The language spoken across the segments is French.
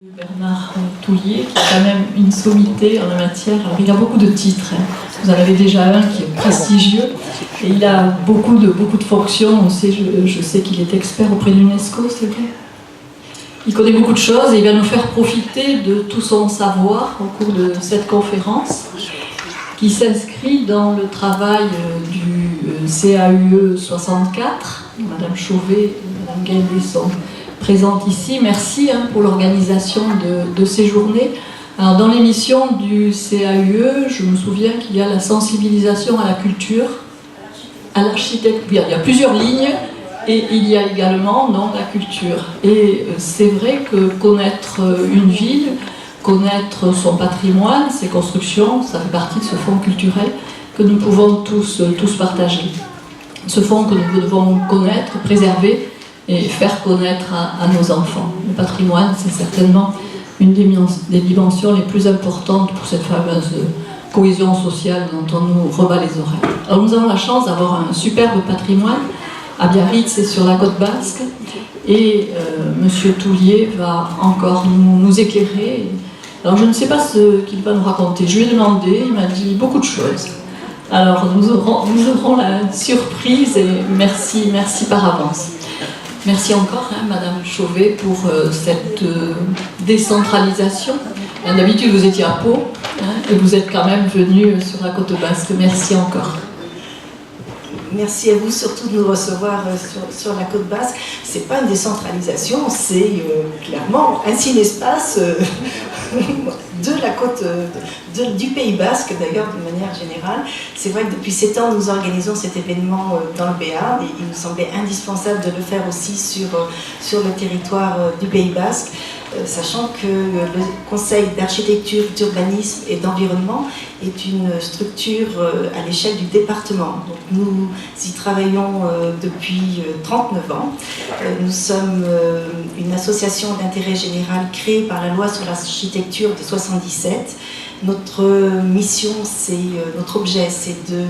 Bernard Toulier, qui est quand même une sommité en la matière. Alors, il a beaucoup de titres. Vous en avez déjà un qui est prestigieux. Et il a beaucoup de fonctions. Je sais qu'il est expert auprès de l'UNESCO, c'est vrai. Il connaît beaucoup de choses et il va nous faire profiter de tout son savoir au cours de cette conférence qui s'inscrit dans le travail du CAUE 64. Madame Chauvet et Madame Gaillet sont présentes ici. Merci pour l'organisation de ces journées. Alors, dans l'émission du CAUE, je me souviens qu'il y a la sensibilisation à la culture, à l'architecture. Il y a plusieurs lignes et il y a également la culture. Et c'est vrai que connaître une ville, connaître son patrimoine, ses constructions, ça fait partie de ce fonds culturel que nous pouvons tous partager. Ce fonds que nous devons connaître, préserver et faire connaître à nos enfants. Le patrimoine, c'est certainement une des dimensions les plus importantes pour cette fameuse cohésion sociale dont on nous rebat les oreilles. Alors nous avons la chance d'avoir un superbe patrimoine à Biarritz et sur la côte basque, et Monsieur Toulier va encore nous éclairer. Alors je ne sais pas ce qu'il va nous raconter. Je lui ai demandé, il m'a dit beaucoup de choses. Alors nous aurons la surprise et merci par avance. Merci encore, Madame Chauvet, pour cette décentralisation. D'habitude, vous étiez à Pau, et vous êtes quand même venue sur la côte basque. Merci encore. Merci à vous surtout de nous recevoir sur la côte basque. C'est pas une décentralisation, c'est clairement un cinespace de la côte du Pays basque, d'ailleurs, d'une manière générale. C'est vrai que depuis 7 ans, nous organisons cet événement dans le Béarn, et il nous semblait indispensable de le faire aussi sur le territoire du Pays basque, sachant que le Conseil d'architecture, d'urbanisme et d'environnement est une structure à l'échelle du département. Donc nous y travaillons depuis 39 ans. Nous sommes une association d'intérêt général créée par la loi sur l'architecture de 77. Notre mission, notre objet, c'est de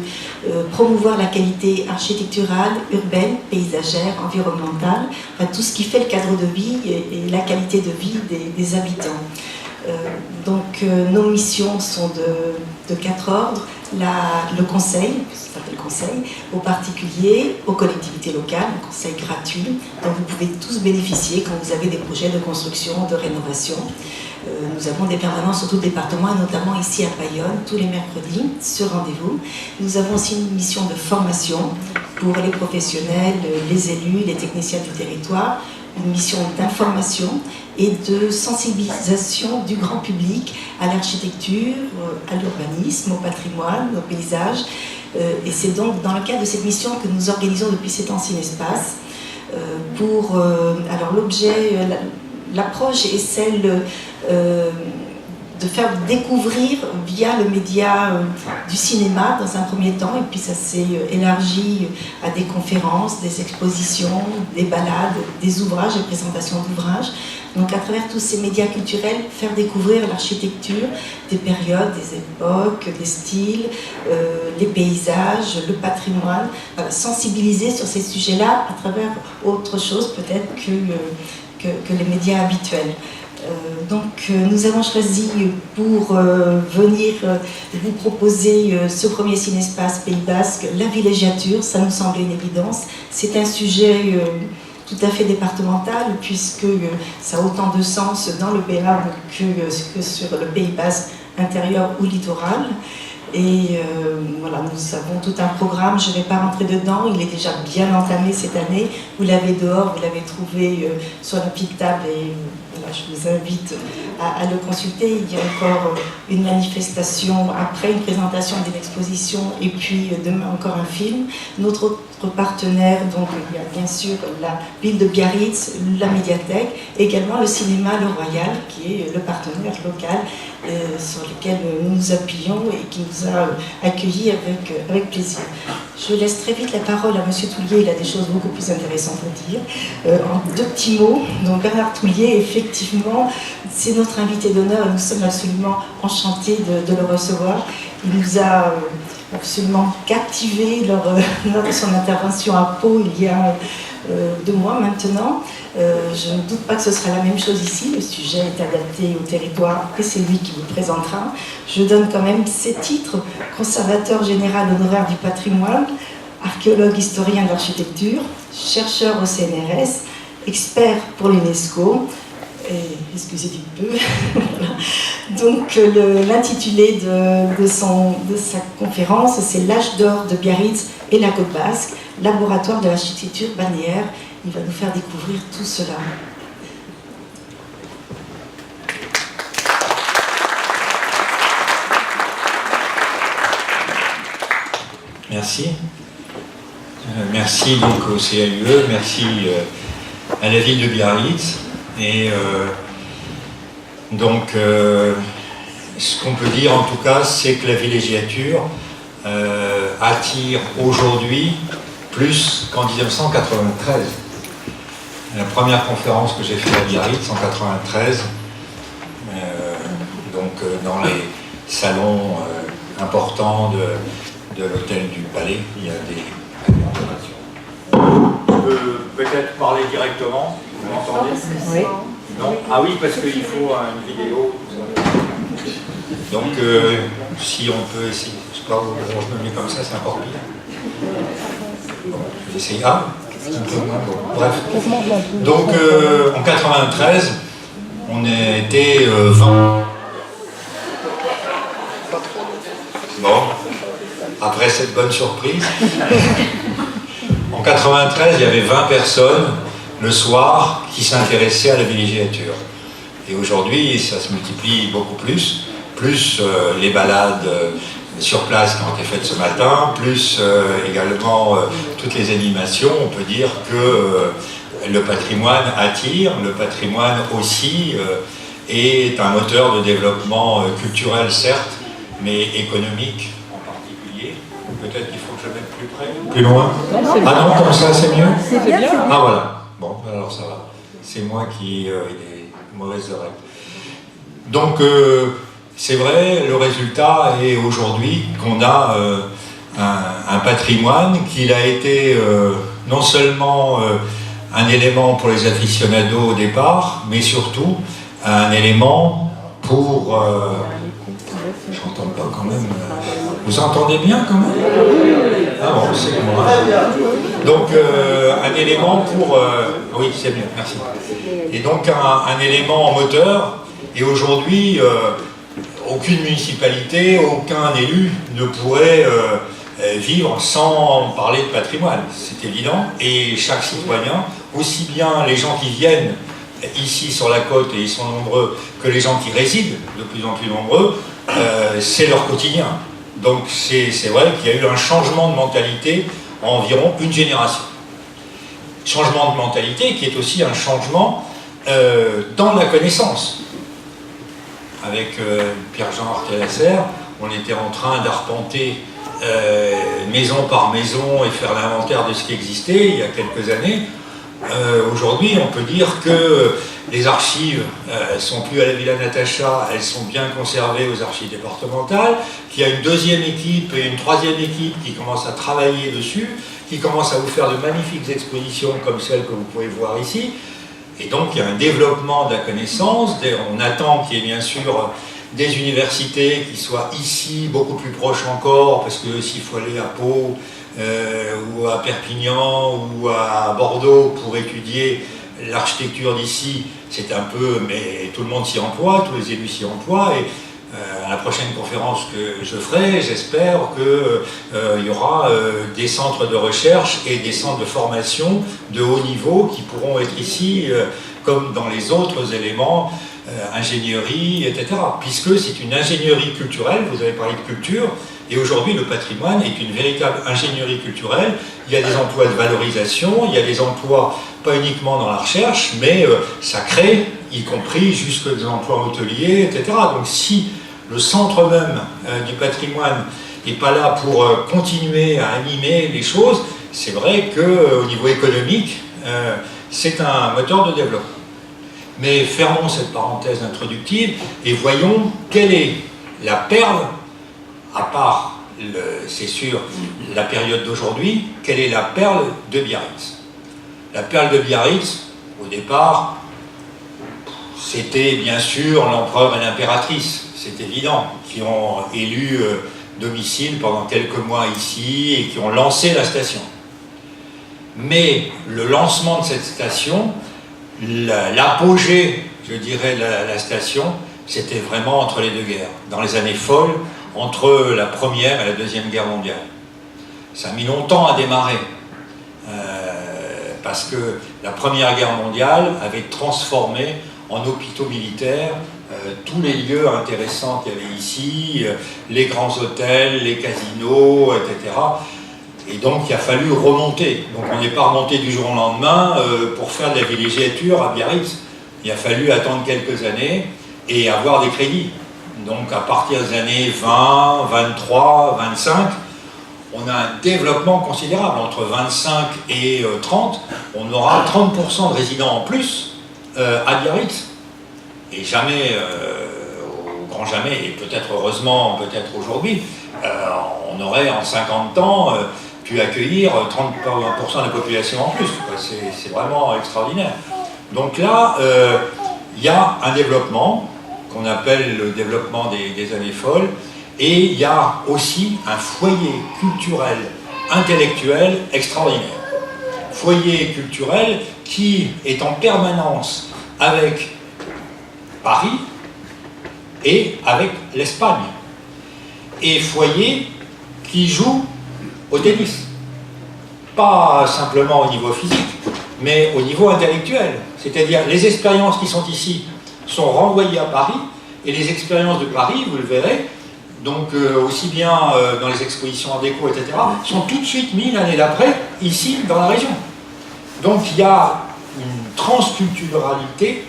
promouvoir la qualité architecturale, urbaine, paysagère, environnementale, enfin, tout ce qui fait le cadre de vie et la qualité de vie des habitants. Donc nos missions sont de 4 ordres. Le conseil, ça s'appelle conseil, aux particuliers, aux collectivités locales, un conseil gratuit dont vous pouvez tous bénéficier quand vous avez des projets de construction, de rénovation. Nous avons des permanences sur tout le département, et notamment ici à Bayonne, tous les mercredis, sur rendez-vous. Nous avons aussi une mission de formation pour les professionnels, les élus, les techniciens du territoire, une mission d'information et de sensibilisation du grand public à l'architecture, à l'urbanisme, au patrimoine, au paysage. Et c'est donc dans le cadre de cette mission que nous organisons depuis 7 ans Cinespace. Alors l'objet, l'approche est celle de faire découvrir via le média du cinéma dans un premier temps, et puis ça s'est élargi à des conférences, des expositions, des balades, des ouvrages, des présentations d'ouvrages. Donc à travers tous ces médias culturels, faire découvrir l'architecture, des périodes, des époques, des styles, les paysages, le patrimoine, sensibiliser sur ces sujets-là à travers autre chose peut-être que les médias habituels. Donc nous avons choisi pour venir vous proposer ce premier cinespace Pays basque, la villégiature. Ça nous semblait une évidence. C'est un sujet tout à fait départemental, puisque ça a autant de sens dans le Béarn que sur le Pays basque intérieur ou littoral. Et voilà, nous avons tout un programme, je ne vais pas rentrer dedans, il est déjà bien entamé cette année. Vous l'avez dehors, vous l'avez trouvé sur la petite table, et voilà, je vous invite à le consulter. Il y a encore une manifestation après, une présentation d'une exposition, et puis demain encore un film. Notre autre partenaire, donc il y a bien sûr la ville de Biarritz, la médiathèque, également le cinéma Le Royal, qui est le partenaire local sur lequel nous nous appuyons et qui nous a accueillis avec plaisir. Je laisse très vite la parole à Monsieur Toulier, il a des choses beaucoup plus intéressantes à dire. En 2 petits mots, donc Bernard Toulier, effectivement, c'est notre invité d'honneur et nous sommes absolument enchantés de le recevoir. Il nous a absolument captivé lors de son intervention à Pau il y a 2 mois maintenant. Je ne doute pas que ce sera la même chose ici. Le sujet est adapté au territoire et c'est lui qui vous présentera. Je donne quand même ses titres: conservateur général honoraire du patrimoine, archéologue historien de l'architecture, chercheur au CNRS, expert pour l'UNESCO. Excusez du peu. Voilà. Donc l'intitulé de sa conférence, c'est l'âge d'or de Biarritz et la Côte Basque, laboratoire de l'architecture balnéaire. Il va nous faire découvrir tout cela. Merci. Merci donc au CAUE, merci à la ville de Biarritz. Et donc, ce qu'on peut dire en tout cas, c'est que la villégiature attire aujourd'hui plus qu'en 1993. La première conférence que j'ai faite à Biarritz en 1993, dans les salons importants de l'hôtel du Palais, il y a des démonstrations. Je peux peut-être parler directement. Vous m'entendez? Oui. Non? Ah oui, parce qu'il faut une vidéo. Donc, si on peut essayer, je sais pas, je me mets comme ça, c'est encore pire. Bon, je vais essayer. Ah, un peu moins, bon, bref. Donc, en 93, on était 20. Bon, après cette bonne surprise, en 93, il y avait 20 personnes le soir qui s'intéressaient à la villégiature. Et aujourd'hui, ça se multiplie beaucoup plus les balades sur place qui ont été faites ce matin, plus également toutes les animations. On peut dire que le patrimoine attire, le patrimoine aussi est un moteur de développement culturel certes, mais économique en particulier. Peut-être qu'il faut que je mette plus près, plus loin. Ah non, comme ça c'est mieux? C'est bien. Ah voilà. Bon, alors ça va. C'est moi qui ai des mauvaises oreilles. Donc, c'est vrai, le résultat est aujourd'hui qu'on a un patrimoine qui a été non seulement un élément pour les aficionados au départ, mais surtout un élément pour... J'entends pas quand même... Vous entendez bien quand même? Ah bon, c'est moi. Donc, un élément pour... oui, c'est bien, merci. Et donc, un élément moteur. Et aujourd'hui, aucune municipalité, aucun élu ne pourrait vivre sans parler de patrimoine. C'est évident. Et chaque citoyen, aussi bien les gens qui viennent ici sur la côte, et ils sont nombreux, que les gens qui résident, de plus en plus nombreux, c'est leur quotidien. Donc c'est vrai qu'il y a eu un changement de mentalité en environ une génération. Changement de mentalité qui est aussi un changement dans la connaissance. Avec Pierre-Jean Artelasser, on était en train d'arpenter maison par maison et faire l'inventaire de ce qui existait il y a quelques années. Aujourd'hui, on peut dire que les archives ne sont plus à la Villa Natacha, elles sont bien conservées aux archives départementales, qu'il y a une deuxième équipe et une troisième équipe qui commencent à travailler dessus, qui commencent à vous faire de magnifiques expositions comme celle que vous pouvez voir ici. Et donc, il y a un développement de la connaissance. On attend qu'il y ait bien sûr des universités qui soient ici, beaucoup plus proches encore, parce que s'il faut aller à Pau, ou à Perpignan, ou à Bordeaux pour étudier l'architecture d'ici, c'est un peu, mais tout le monde s'y emploie, tous les élus s'y emploient, et à la prochaine conférence que je ferai, j'espère qu'il y aura des centres de recherche et des centres de formation de haut niveau qui pourront être ici, comme dans les autres éléments, ingénierie, etc. Puisque c'est une ingénierie culturelle, vous avez parlé de culture, et aujourd'hui le patrimoine est une véritable ingénierie culturelle. Il y a des emplois de valorisation, il y a des emplois pas uniquement dans la recherche, mais ça crée, y compris jusque des emplois hôteliers, etc. Donc si le centre même du patrimoine n'est pas là pour continuer à animer les choses, c'est vrai qu'au niveau économique, c'est un moteur de développement. Mais fermons cette parenthèse introductive et voyons quelle est la perle, à part c'est sûr, la période d'aujourd'hui, quelle est la perle de Biarritz? La perle de Biarritz, au départ, c'était bien sûr l'empereur et l'impératrice, c'est évident, qui ont élu domicile pendant quelques mois ici et qui ont lancé la station. Mais le lancement de cette station, l'apogée, je dirais, de la station, c'était vraiment entre les deux guerres, dans les années folles, entre la Première et la Deuxième Guerre mondiale. Ça a mis longtemps à démarrer, parce que la Première Guerre mondiale avait transformé en hôpitaux militaires tous les lieux intéressants qu'il y avait ici, les grands hôtels, les casinos, etc. Et donc il a fallu remonter. Donc on n'est pas remonté du jour au lendemain pour faire de la villégiature à Biarritz. Il a fallu attendre quelques années et avoir des crédits. Donc à partir des années 20, 23, 25, on a un développement considérable. Entre 25 et 30, on aura 30% de résidents en plus à Biarritz. Et jamais, au grand jamais, et peut-être heureusement, peut-être aujourd'hui, on aurait en 50 ans pu accueillir 30% de la population en plus. C'est vraiment extraordinaire. Donc là, il y a un développement qu'on appelle le développement des années folles, et il y a aussi un foyer culturel, intellectuel extraordinaire. Foyer culturel qui est en permanence avec Paris et avec l'Espagne. Et foyer qui joue au tennis. Pas simplement au niveau physique, mais au niveau intellectuel. C'est-à-dire les expériences qui sont ici sont renvoyées à Paris, et les expériences de Paris, vous le verrez, donc aussi bien dans les expositions en déco, etc., sont tout de suite mises l'année d'après, ici, dans la région. Donc il y a une transculturalité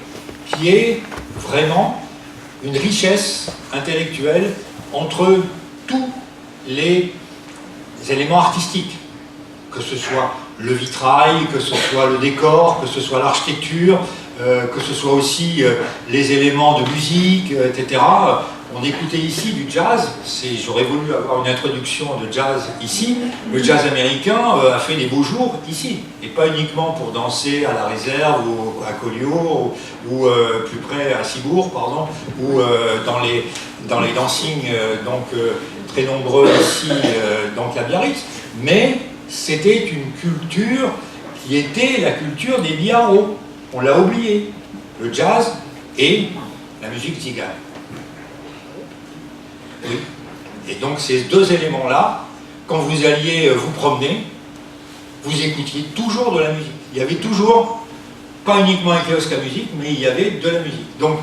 qui est vraiment une richesse intellectuelle entre tous les éléments artistiques, que ce soit le vitrail, que ce soit le décor, que ce soit l'architecture, que ce soit aussi les éléments de musique, etc. On écoutait ici du jazz, j'aurais voulu avoir une introduction de jazz ici. Le jazz américain a fait des beaux jours ici, et pas uniquement pour danser à la Réserve ou à Collioure, ou plus près à Cibourg, pardon, ou dans les dancings très nombreux ici, donc à Biarritz. Mais c'était une culture qui était la culture des biarros. On l'a oublié, le jazz et la musique tzigane. Oui. Et donc ces deux éléments-là, quand vous alliez vous promener, vous écoutiez toujours de la musique. Il y avait toujours, pas uniquement un kiosque à musique, mais il y avait de la musique. Donc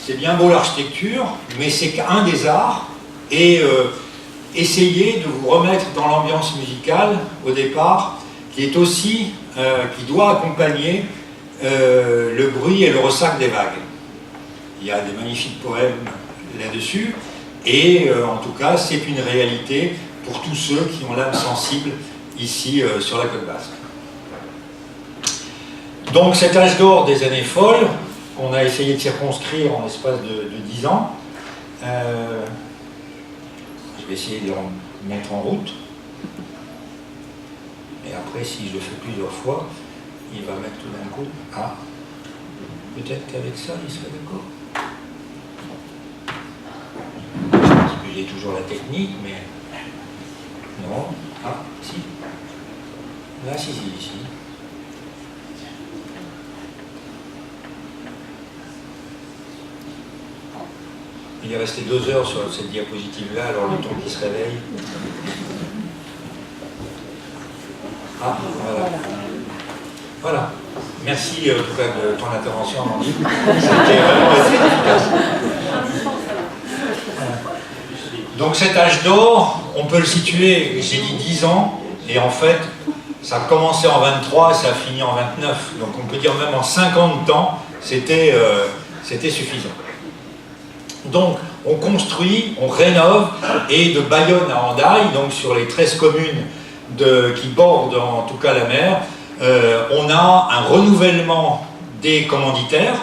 c'est bien beau l'architecture, mais c'est qu'un des arts, et essayez de vous remettre dans l'ambiance musicale au départ, qui est aussi, qui doit accompagner le bruit et le ressac des vagues. Il y a des magnifiques poèmes là-dessus, et en tout cas c'est une réalité pour tous ceux qui ont l'âme sensible ici sur la côte basque. Donc cet âge d'or des années folles, qu'on a essayé de circonscrire en l'espace de 10 ans, je vais essayer de le mettre en route, et après si je le fais plusieurs fois, il va mettre tout d'un coup, ah, peut-être qu'avec ça, il serait d'accord. Parce que j'ai toujours la technique, mais non, ah, si. Là, si. Il est resté 2 heures sur cette diapositive-là, alors le temps qui se réveille. Ah, voilà. Voilà. Merci en tout cas de ton intervention, Amandine. C'était vraiment efficace. Donc cet âge d'or, on peut le situer, j'ai dit 10 ans, et en fait, ça a commencé en 23 et ça a fini en 29. Donc on peut dire même en 50 ans, c'était suffisant. Donc on construit, on rénove, et de Bayonne à Hendaye, donc sur les 13 communes qui bordent en tout cas la mer, on a un renouvellement des commanditaires,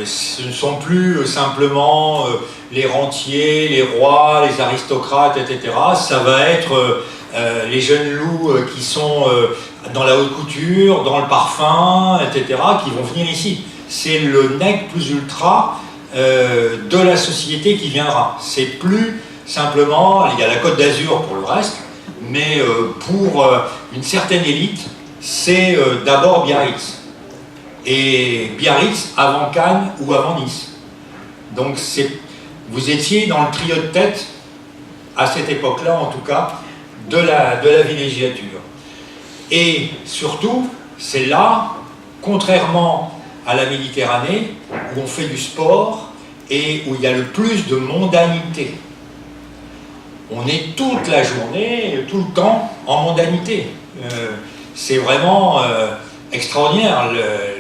ce ne sont plus simplement les rentiers, les rois, les aristocrates, etc. Ça va être les jeunes loups qui sont dans la haute couture, dans le parfum, etc., qui vont venir ici. C'est le nec plus ultra de la société qui viendra. C'est plus simplement, il y a la Côte d'Azur pour le reste, mais pour une certaine élite, c'est d'abord Biarritz. Et Biarritz avant Cannes ou avant Nice. Donc vous étiez dans le trio de tête, à cette époque-là en tout cas, de la villégiature. Et surtout, c'est là, contrairement à la Méditerranée, où on fait du sport et où il y a le plus de mondanité. On est toute la journée, tout le temps, en mondanité. C'est vraiment extraordinaire.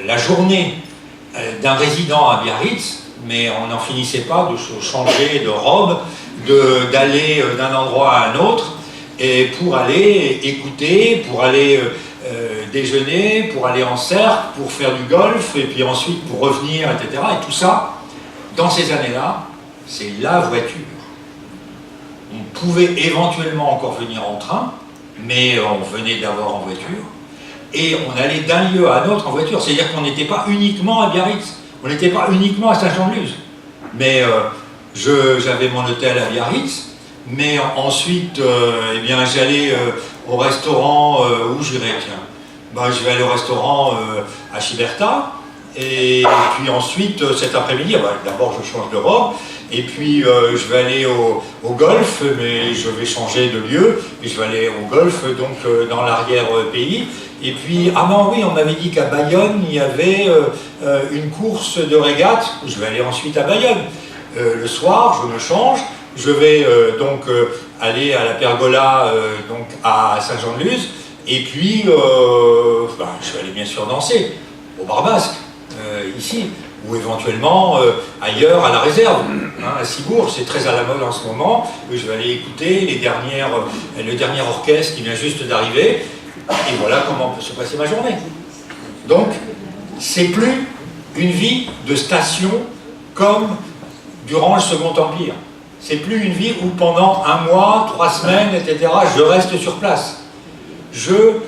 La journée d'un résident à Biarritz, mais on n'en finissait pas de se changer de robe, d'aller d'un endroit à un autre, et pour aller écouter, pour aller déjeuner, pour aller en cercle, pour faire du golf, et puis ensuite pour revenir, etc. Et tout ça, dans ces années-là, c'est la voiture. On pouvait éventuellement encore venir en train, mais on venait d'abord en voiture, et on allait d'un lieu à un autre en voiture. C'est-à-dire qu'on n'était pas uniquement à Biarritz, on n'était pas uniquement à Saint-Jean-de-Luz. Mais j'avais mon hôtel à Biarritz, mais ensuite, eh bien, j'allais au restaurant où je vais, tiens. Ben, je vais aller au restaurant à Chiberta, et puis ensuite, cet après-midi, ben, d'abord je change de robe, et puis je vais aller au golf, mais je vais changer de lieu, et je vais aller au golf, donc dans l'arrière-pays. Et puis, ah non, oui, on m'avait dit qu'à Bayonne, il y avait une course de régate, je vais aller ensuite à Bayonne. Le soir, je me change, je vais donc aller à la pergola donc à Saint-Jean-de-Luz, et puis ben, je vais aller bien sûr danser au Bar Basque, ici, ou éventuellement ailleurs à la réserve, hein, à Cibourg, c'est très à la mode en ce moment. Je vais aller écouter le dernier orchestre qui vient juste d'arriver, et voilà comment peut se passer ma journée. Donc, c'est plus une vie de station comme durant le Second Empire. C'est plus une vie où pendant un mois, 3 semaines, etc., je reste sur place. Je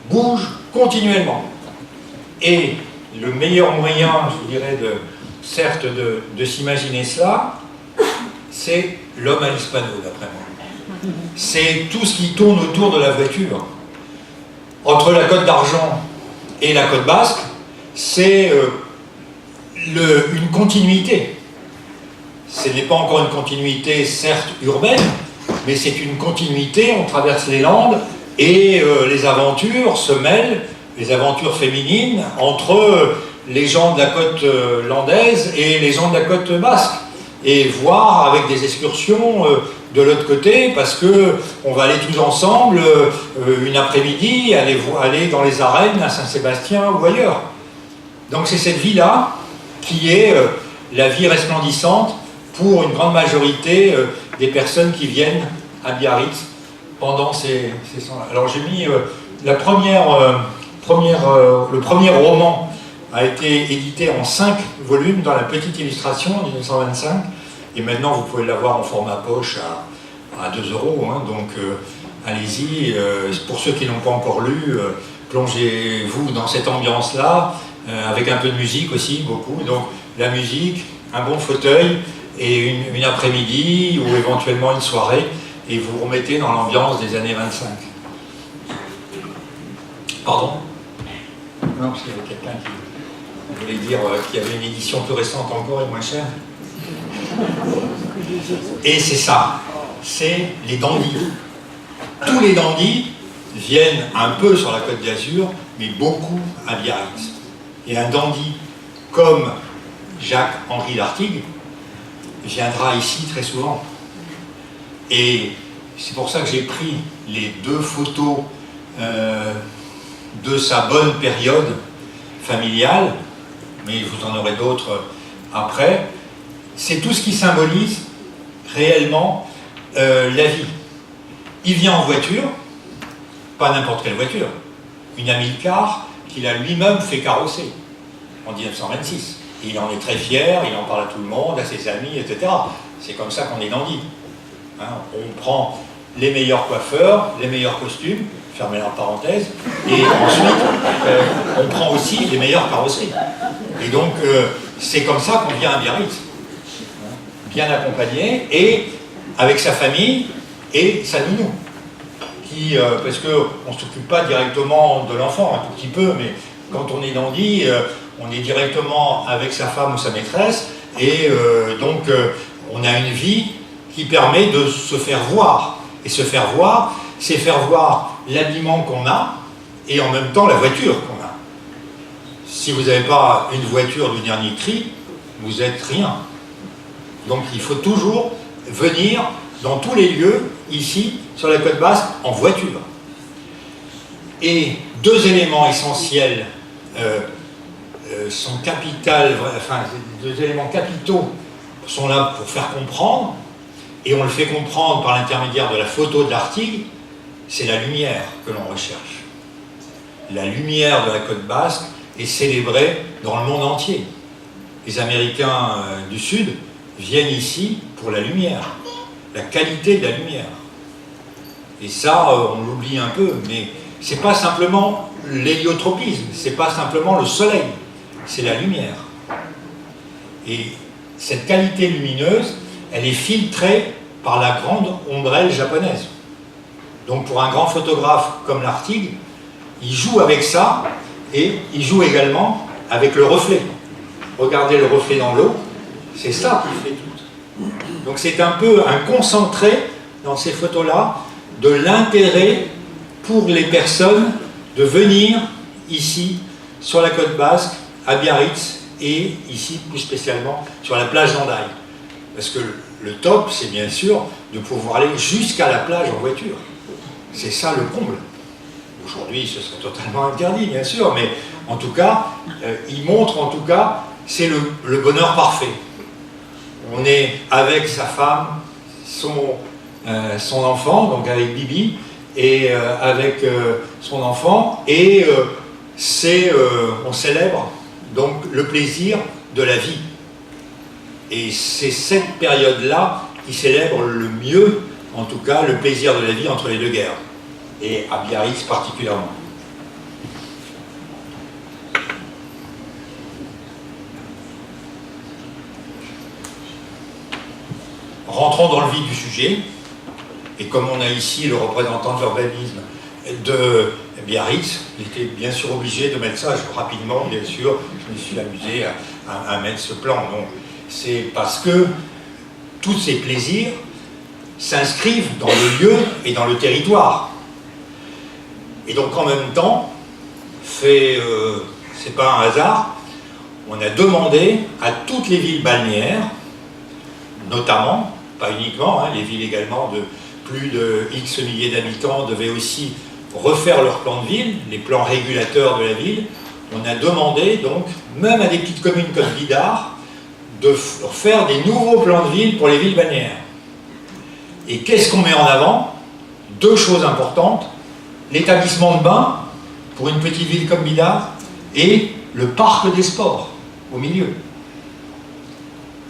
bouge continuellement. Et le meilleur moyen, je dirais, certes de s'imaginer cela, c'est l'homme à l'hispano, d'après moi. C'est tout ce qui tourne autour de la voiture. Entre la Côte d'Argent et la Côte Basque, c'est une continuité. Ce n'est pas encore une continuité, certes, urbaine, mais c'est une continuité, on traverse les Landes, et les aventures se mêlent, les aventures féminines, entre les gens de la côte landaise et les gens de la côte basque. Et voir avec des excursions de l'autre côté, parce qu'on va aller tous ensemble, une après-midi, aller dans les arènes à Saint-Sébastien ou ailleurs. Donc c'est cette vie-là qui est la vie resplendissante pour une grande majorité des personnes qui viennent à Biarritz pendant ces temps-là. Alors j'ai mis le premier roman a été édité en 5 volumes dans la petite illustration en 1925, et maintenant vous pouvez l'avoir en format poche à 2 €, hein, donc allez-y, pour ceux qui n'ont pas encore lu, plongez-vous dans cette ambiance-là, avec un peu de musique aussi, beaucoup, donc la musique, un bon fauteuil, et une après-midi, ou éventuellement une soirée, et vous vous remettez dans l'ambiance des années 25. Pardon? Non, parce qu'il y avait quelqu'un qui voulait dire qu'il y avait une édition plus récente encore et moins chère. Et c'est ça, c'est les dandys. Tous les dandys viennent un peu sur la Côte d'Azur, mais beaucoup à Biarritz. Et un dandy comme Jacques-Henri Lartigue viendra ici très souvent. Et c'est pour ça que j'ai pris les 2 photos de sa bonne période familiale, mais vous en aurez d'autres après. C'est tout ce qui symbolise réellement la vie. Il vient en voiture, pas n'importe quelle voiture, une Amilcar qu'il a lui-même fait carrosser en 1926. Il en est très fier, il en parle à tout le monde, à ses amis, etc. C'est comme ça qu'on est dandy. Hein, on prend les meilleurs coiffeurs, les meilleurs costumes, fermez la parenthèse, et ensuite on prend aussi les meilleures carrosseries. Et donc c'est comme ça qu'on vient à Biarritz, bien accompagné, et avec sa famille et sa nounou. Parce qu'on ne s'occupe pas directement de l'enfant, un tout petit peu, mais quand on est dandy, on est directement avec sa femme ou sa maîtresse, et donc on a une vie qui permet de se faire voir. Et se faire voir, c'est faire voir l'habillement qu'on a, et en même temps la voiture qu'on a. Si vous n'avez pas une voiture du dernier cri, vous n'êtes rien. Donc il faut toujours venir dans tous les lieux, ici, sur la côte basque, en voiture. Et deux éléments essentiels sont deux éléments capitaux sont là pour faire comprendre, et on le fait comprendre par l'intermédiaire de la photo de l'article, c'est la lumière que l'on recherche. La lumière de la côte basque est célébrée dans le monde entier. Les Américains du Sud viennent ici pour la lumière, la qualité de la lumière. Et ça, on l'oublie un peu, mais c'est pas simplement l'héliotropisme, c'est pas simplement le soleil, c'est la lumière. Et cette qualité lumineuse, elle est filtrée par la grande ombrelle japonaise. Donc pour un grand photographe comme l'Artigue, il joue avec ça, et il joue également avec le reflet. Regardez le reflet dans l'eau, c'est ça qui fait tout. Donc c'est un peu un concentré dans ces photos-là de l'intérêt pour les personnes de venir ici sur la côte basque, à Biarritz, et ici plus spécialement sur la plage d'Andaille. Parce que le top, c'est bien sûr de pouvoir aller jusqu'à la plage en voiture. C'est ça le comble. Aujourd'hui, ce serait totalement interdit, bien sûr, mais en tout cas, il montre en tout cas, c'est le bonheur parfait. On est avec sa femme, son enfant, donc avec Bibi, et avec son enfant, et on célèbre donc le plaisir de la vie. Et c'est cette période-là qui célèbre le mieux, en tout cas, le plaisir de la vie entre les deux guerres, et à Biarritz particulièrement. Rentrons dans le vif du sujet, et comme on a ici le représentant de l'urbanisme de Biarritz, il était bien sûr obligé de mettre ça rapidement, bien sûr, je me suis amusé à mettre ce plan. Donc, c'est parce que tous ces plaisirs s'inscrivent dans le lieu et dans le territoire. Et donc en même temps, c'est pas un hasard, on a demandé à toutes les villes balnéaires, notamment, pas uniquement, les villes également de plus de X milliers d'habitants devaient aussi refaire leur plan de ville, les plans régulateurs de la ville. On a demandé donc, même à des petites communes comme Bidart, de faire des nouveaux plans de ville pour les villes balnéaires. Et qu'est-ce qu'on met en avant? Deux choses importantes, l'établissement de bain, pour une petite ville comme Bidart, et le parc des sports, au milieu.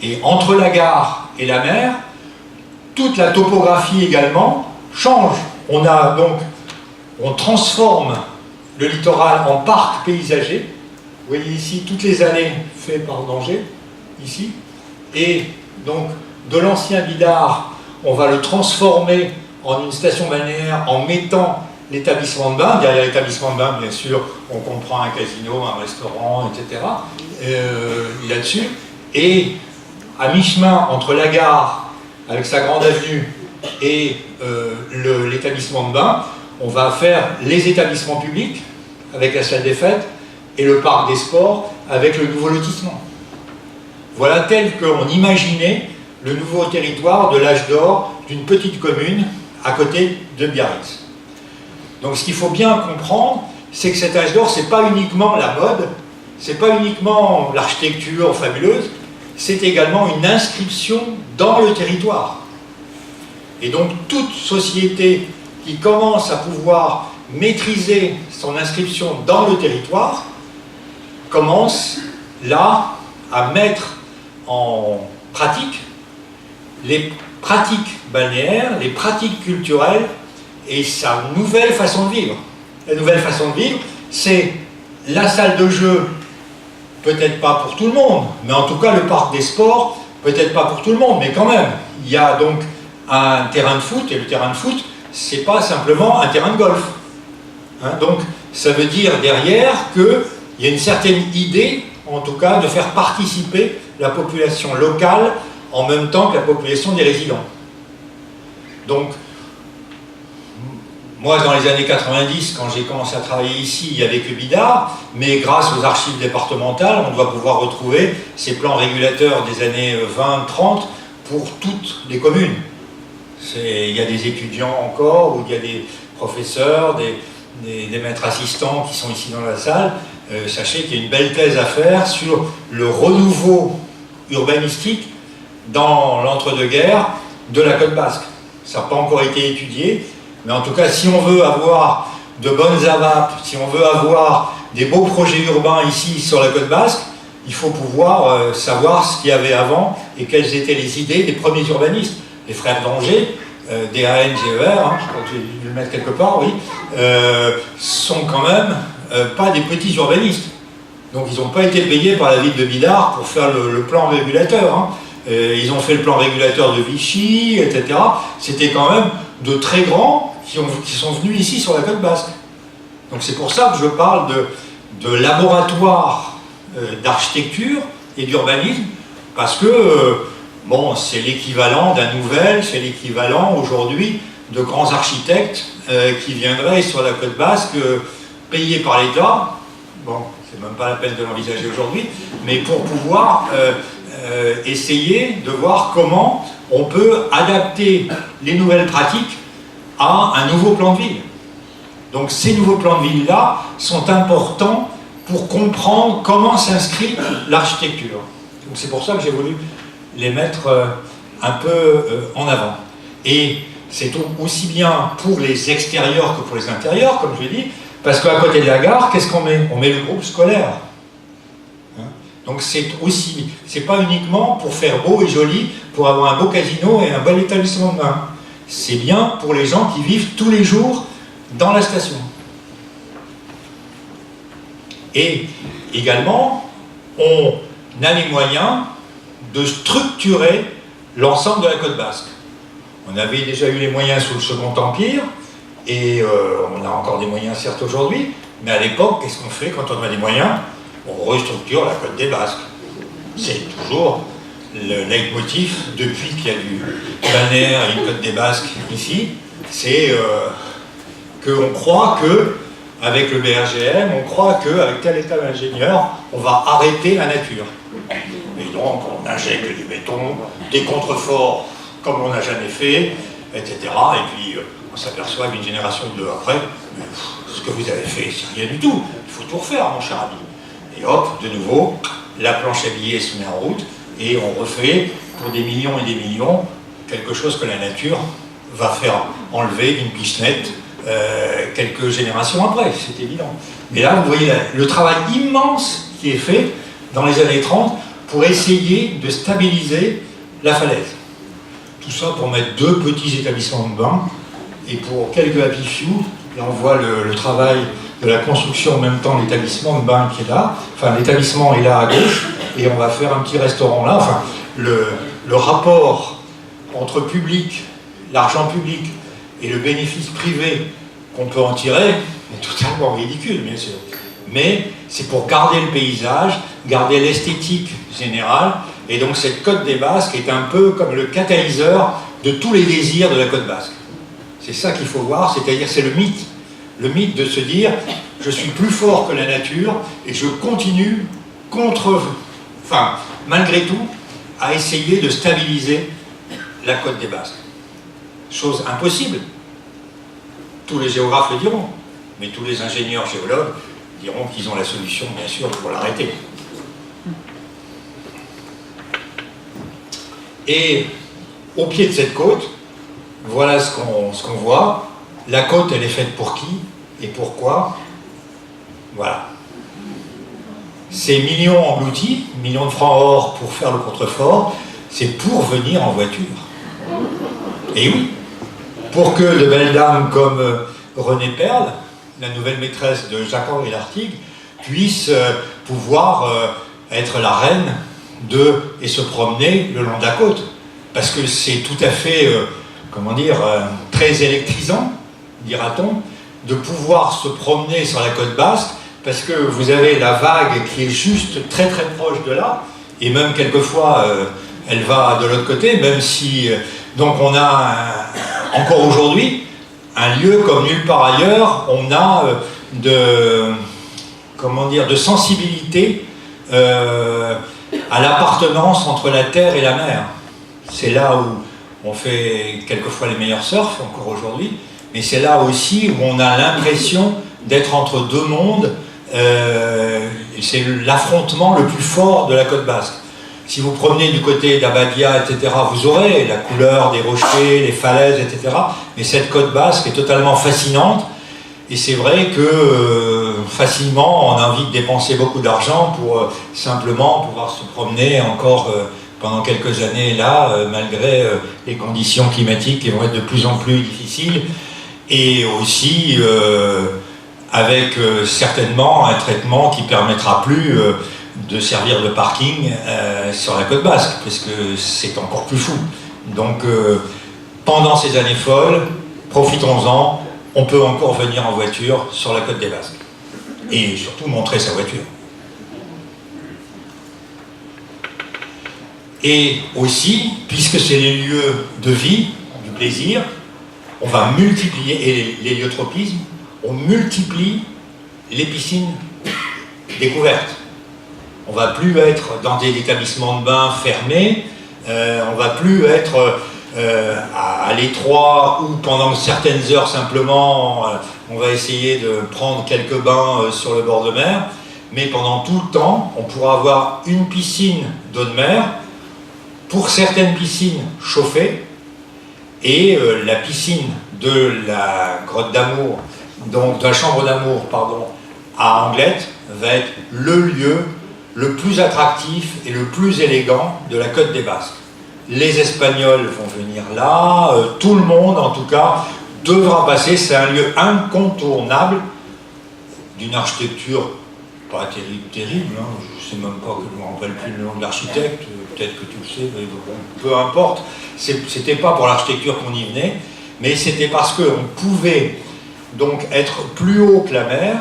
Et entre la gare et la mer, toute la topographie également change. On transforme le littoral en parc paysager. Vous voyez ici, toutes les allées faites par Danger, ici. Et donc, de l'ancien Bidart, on va le transformer en une station balnéaire en mettant l'établissement de bain. Derrière l'établissement de bain, bien sûr, on comprend un casino, un restaurant, etc. Là-dessus. Et à mi-chemin entre la gare, avec sa grande avenue, et l'établissement de bain, on va faire les établissements publics, avec la salle des fêtes, et le parc des sports, avec le nouveau lotissement. Voilà tel qu'on imaginait le nouveau territoire de l'âge d'or d'une petite commune à côté de Biarritz. Donc ce qu'il faut bien comprendre, c'est que cet âge d'or, c'est pas uniquement la mode, c'est pas uniquement l'architecture fabuleuse, c'est également une inscription dans le territoire. Et donc toute société qui commence à pouvoir maîtriser son inscription dans le territoire commence là à mettre en pratique les pratiques balnéaires, les pratiques culturelles et sa nouvelle façon de vivre. La nouvelle façon de vivre, c'est la salle de jeu, peut-être pas pour tout le monde, mais en tout cas le parc des sports, peut-être pas pour tout le monde, mais quand même. Il y a donc un terrain de foot, et le terrain de foot, c'est pas simplement un terrain de golf. Hein, donc, ça veut dire derrière qu'il y a une certaine idée, en tout cas, de faire participer la population locale en même temps que la population des résidents. Donc, moi, dans les années 90, quand j'ai commencé à travailler ici, il n'y avait que Bidart, mais grâce aux archives départementales, on doit pouvoir retrouver ces plans régulateurs des années 20-30 pour toutes les communes. Il y a des étudiants encore, ou il y a des professeurs, des maîtres assistants qui sont ici dans la salle. Sachez qu'il y a une belle thèse à faire sur le renouveau urbanistique dans l'entre-deux-guerres de la Côte Basque. Ça n'a pas encore été étudié, mais en tout cas, si on veut avoir de bonnes AVAP, si on veut avoir des beaux projets urbains ici sur la Côte Basque, il faut pouvoir savoir ce qu'il y avait avant et quelles étaient les idées des premiers urbanistes. Les frères d'Angers, DANGER, hein, je crois que j'ai dû le mettre quelque part, oui, sont quand même pas des petits urbanistes. Donc ils n'ont pas été payés par la ville de Bidart pour faire le plan régulateur. Hein. Ils ont fait le plan régulateur de Vichy, etc. C'était quand même de très grands qui sont venus ici sur la Côte Basque. Donc c'est pour ça que je parle de laboratoire d'architecture et d'urbanisme, parce que bon, c'est l'équivalent d'un Nouvel, c'est l'équivalent aujourd'hui de grands architectes qui viendraient sur la Côte Basque payés par l'État. Bon, c'est même pas la peine de l'envisager aujourd'hui, mais pour pouvoir essayer de voir comment on peut adapter les nouvelles pratiques à un nouveau plan de ville. Donc ces nouveaux plans de ville-là sont importants pour comprendre comment s'inscrit l'architecture. Donc c'est pour ça que j'ai voulu les mettre un peu en avant. Et c'est aussi bien pour les extérieurs que pour les intérieurs, comme je l'ai dit, parce qu'à côté de la gare, qu'est-ce qu'on met? On met le groupe scolaire. Hein? Donc c'est pas uniquement pour faire beau et joli, pour avoir un beau casino et un bel établissement de bain. C'est bien pour les gens qui vivent tous les jours dans la station. Et également, on a les moyens de structurer l'ensemble de la Côte Basque. On avait déjà eu les moyens sous le Second Empire, et on a encore des moyens certes aujourd'hui, mais à l'époque, qu'est-ce qu'on fait quand on a des moyens? On restructure la Côte des Basques. C'est toujours le leitmotiv depuis qu'il y a du balnéaire et une Côte des Basques ici, c'est qu'on croit que avec le BRGM, on croit qu'avec tel état d'ingénieur, on va arrêter la nature. Et donc, on injecte du béton, des contreforts comme on n'a jamais fait, etc. Et puis, on s'aperçoit qu'une génération ou deux après, ce que vous avez fait, c'est rien du tout. Il faut tout refaire, mon cher ami. Et hop, de nouveau, la planche à billets se met en route, et on refait, pour des millions et des millions, quelque chose que la nature va faire enlever d'une pichenette quelques générations après, c'est évident. Mais là, vous voyez le travail immense qui est fait dans les années 30 pour essayer de stabiliser la falaise. Tout ça pour mettre 2 petits établissements de bain et pour quelques happy few. Là, on voit le travail de la construction en même temps de l'établissement de bain qui est là. Enfin, l'établissement est là à gauche et on va faire un petit restaurant là. Enfin, le rapport entre public, l'argent public et le bénéfice privé qu'on peut en tirer est totalement ridicule, bien sûr. Mais c'est pour garder le paysage, garder l'esthétique générale, et donc cette Côte des Basques est un peu comme le catalyseur de tous les désirs de la Côte Basque. C'est ça qu'il faut voir, c'est-à-dire c'est le mythe de se dire je suis plus fort que la nature et je continue malgré tout, à essayer de stabiliser la Côte des Basques. Chose impossible. Tous les géographes le diront, mais tous les ingénieurs géologues diront qu'ils ont la solution, bien sûr, pour l'arrêter. Et au pied de cette côte, voilà ce qu'on voit. La côte, elle est faite pour qui et pourquoi? Voilà. Ces millions engloutis, millions de francs or pour faire le contrefort, c'est pour venir en voiture. Et oui, pour que de belles dames comme Renée Perle, la nouvelle maîtresse de Jacques-Henri Lartigue, puisse pouvoir être la reine et se promener le long de la côte. Parce que c'est tout à fait, très électrisant, dira-t-on, de pouvoir se promener sur la côte basque, parce que vous avez la vague qui est juste très très proche de là, et même quelquefois elle va de l'autre côté, même si... donc on a, encore aujourd'hui, un lieu comme nulle part ailleurs, on a de sensibilité à l'appartenance entre la terre et la mer. C'est là où on fait quelquefois les meilleurs surfs, encore aujourd'hui, mais c'est là aussi où on a l'impression d'être entre deux mondes. C'est l'affrontement le plus fort de la côte basque. Si vous promenez du côté d'Abadia, etc., vous aurez la couleur des rochers, les falaises, etc. Mais cette côte basque est totalement fascinante. Et c'est vrai que facilement, on a envie de dépenser beaucoup d'argent pour simplement pouvoir se promener encore pendant quelques années là, malgré les conditions climatiques qui vont être de plus en plus difficiles. Et aussi avec certainement un traitement qui ne permettra plus de servir de parking sur la côte basque, parce que c'est encore plus fou. Donc pendant ces années folles, profitons-en, on peut encore venir en voiture sur la côte des Basques. Et surtout montrer sa voiture. Et aussi, puisque c'est les lieux de vie, du plaisir, on va multiplier, et l'héliotropisme, on multiplie les piscines découvertes. On ne va plus être dans des établissements de bain fermés, on ne va plus être à l'étroit ou pendant certaines heures simplement, on va essayer de prendre quelques bains sur le bord de mer, mais pendant tout le temps, on pourra avoir une piscine d'eau de mer, pour certaines piscines chauffées, et la piscine de la grotte d'amour, donc de la chambre d'amour, pardon, à Anglette, va être le lieu le plus attractif et le plus élégant de la côte des Basques. Les Espagnols vont venir là, tout le monde en tout cas devra passer, c'est un lieu incontournable, d'une architecture pas terrible, hein. Je ne sais même pas, je ne me rappelle plus le nom de l'architecte, peut-être que tu le sais, mais bon, peu importe, c'était pas pour l'architecture qu'on y venait, mais c'était parce qu'on pouvait donc être plus haut que la mer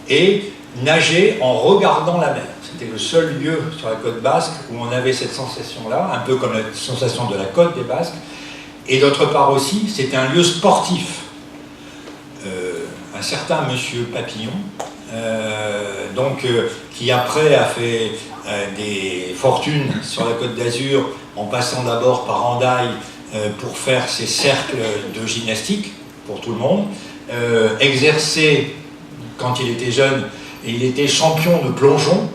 et nager en regardant la mer. C'était le seul lieu sur la côte basque où on avait cette sensation-là, un peu comme la sensation de la côte des Basques. Et d'autre part aussi, c'était un lieu sportif. Un certain monsieur Papillon, qui après a fait des fortunes sur la côte d'Azur, en passant d'abord par Hendaye pour faire ses cercles de gymnastique pour tout le monde, exerçait quand il était jeune, et il était champion de plongeon.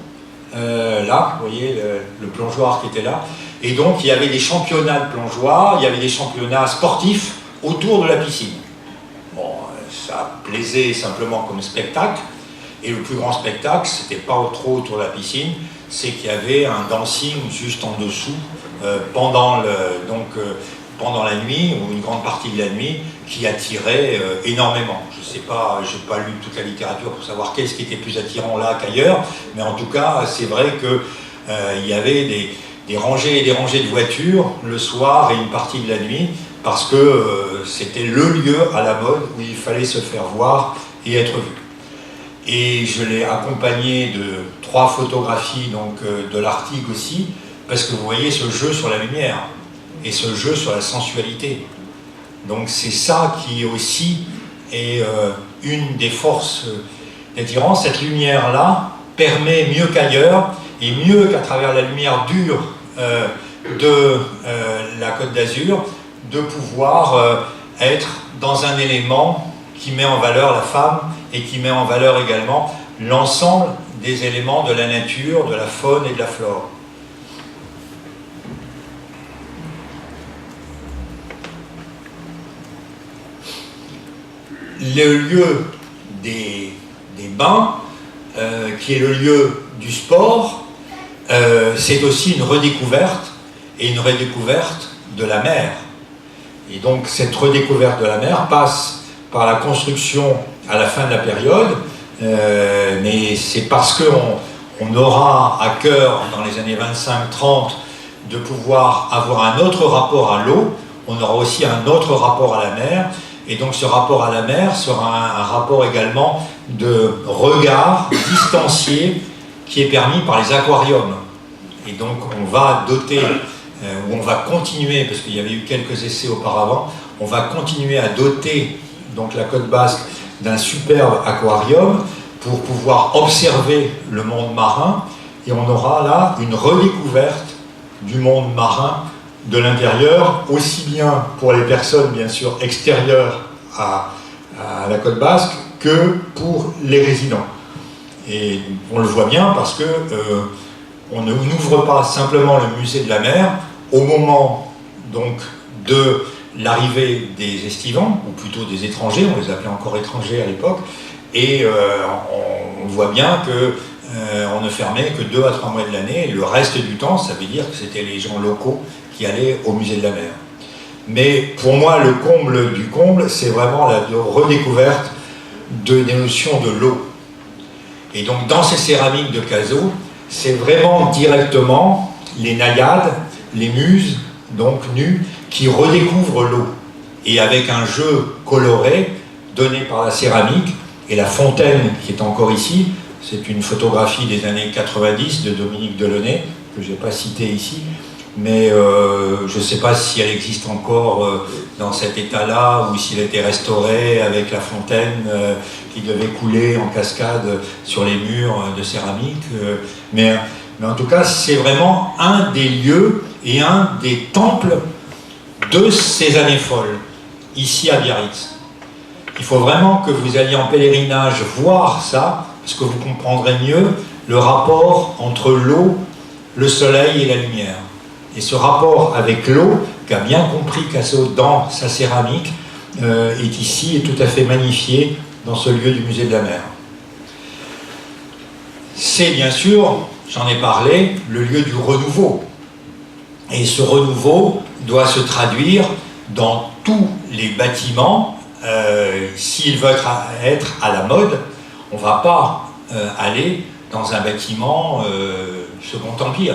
Là, vous voyez le plongeoir qui était là, et donc il y avait des championnats de plongeoir, il y avait des championnats sportifs autour de la piscine. Bon, ça plaisait simplement comme spectacle, et le plus grand spectacle, c'était pas trop autour de la piscine, c'est qu'il y avait un dancing juste en dessous pendant la nuit, ou une grande partie de la nuit, qui attirait énormément. Je ne sais pas, je n'ai pas lu toute la littérature pour savoir qu'est-ce qui était plus attirant là qu'ailleurs, mais en tout cas, c'est vrai qu'il y avait des rangées et des rangées de voitures le soir et une partie de la nuit, parce que c'était le lieu à la mode où il fallait se faire voir et être vu. Et je l'ai accompagné de 3 photographies donc, de l'Artigue aussi, parce que vous voyez ce jeu sur la lumière et ce jeu sur la sensualité. Donc c'est ça qui aussi est une des forces d'attirance. Cette lumière-là permet mieux qu'ailleurs, et mieux qu'à travers la lumière dure de la Côte d'Azur, de pouvoir être dans un élément qui met en valeur la femme et qui met en valeur également l'ensemble des éléments de la nature, de la faune et de la flore. Le lieu des bains qui est le lieu du sport, c'est aussi une redécouverte, et une redécouverte de la mer. Et donc cette redécouverte de la mer passe par la construction à la fin de la période, mais c'est parce qu'on aura à cœur dans les années 25-30 de pouvoir avoir un autre rapport à l'eau, on aura aussi un autre rapport à la mer, et donc ce rapport à la mer sera un rapport également de regard distancié qui est permis par les aquariums. Et donc on va doter, ou on va continuer, parce qu'il y avait eu quelques essais auparavant, on va continuer à doter donc la Côte Basque d'un superbe aquarium pour pouvoir observer le monde marin, et on aura là une redécouverte du monde marin de l'intérieur, aussi bien pour les personnes bien sûr extérieures à la Côte Basque que pour les résidents. Et on le voit bien parce que on n'ouvre pas simplement le musée de la mer au moment donc de l'arrivée des estivants, ou plutôt des étrangers, on les appelait encore étrangers à l'époque, et on voit bien que on ne fermait que 2 à 3 mois de l'année, et le reste du temps, ça veut dire que c'était les gens locaux qui allaient au musée de la mer. Mais pour moi, le comble du comble, c'est vraiment la redécouverte des notions de l'eau. Et donc dans ces céramiques de Cazaux, c'est vraiment directement les naïades, les muses, donc nues, qui redécouvrent l'eau. Et avec un jeu coloré donné par la céramique, et la fontaine qui est encore ici, c'est une photographie des années 90 de Dominique Delaunay, que je n'ai pas citée ici, mais je ne sais pas si elle existe encore dans cet état-là, ou s'il a été restauré avec la fontaine qui devait couler en cascade sur les murs de céramique. Mais en tout cas, c'est vraiment un des lieux et un des temples de ces années folles, ici à Biarritz. Il faut vraiment que vous alliez en pèlerinage voir ça, parce que vous comprendrez mieux le rapport entre l'eau, le soleil et la lumière. Et ce rapport avec l'eau, qu'a bien compris Cassot dans sa céramique, est ici et tout à fait magnifié dans ce lieu du musée de la mer. C'est bien sûr, j'en ai parlé, le lieu du renouveau. Et ce renouveau doit se traduire dans tous les bâtiments. S'il veut être à la mode, on ne va pas aller dans un bâtiment Second Empire,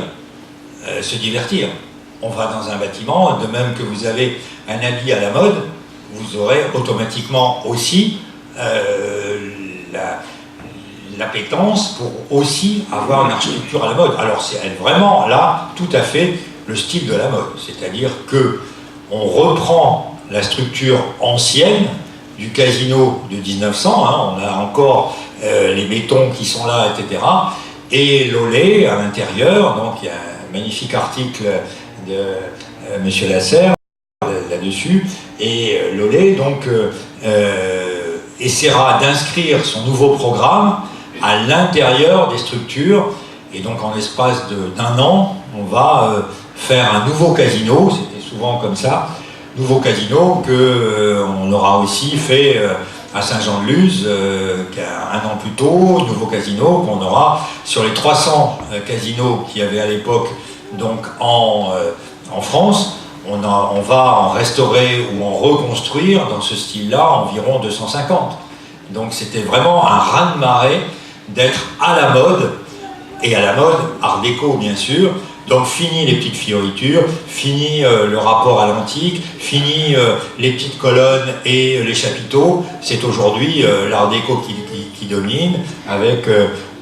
se divertir. On va dans un bâtiment, de même que vous avez un habit à la mode, vous aurez automatiquement aussi l'appétence pour aussi avoir une architecture à la mode. Alors c'est vraiment là tout à fait le style de la mode, c'est-à-dire que on reprend la structure ancienne du casino de 1900, hein, on a encore les bétons qui sont là, etc. Et l'olé à l'intérieur, donc il y a un magnifique article de M. Lasserre là-dessus, et l'olé donc essaiera d'inscrire son nouveau programme à l'intérieur des structures, et donc en l'espace d'un an, on va faire un nouveau casino, c'était souvent comme ça, nouveau casino qu'on aura aussi fait à Saint-Jean-de-Luz, un an plus tôt, nouveau casino qu'on aura sur les 300 casinos qu'il y avait à l'époque donc en France. On va en restaurer ou en reconstruire dans ce style-là environ 250. Donc c'était vraiment un raz-de-marée d'être à la mode, et à la mode art déco bien sûr. Donc fini les petites fioritures, fini le rapport à l'antique, fini les petites colonnes et les chapiteaux. C'est aujourd'hui l'art déco qui domine, avec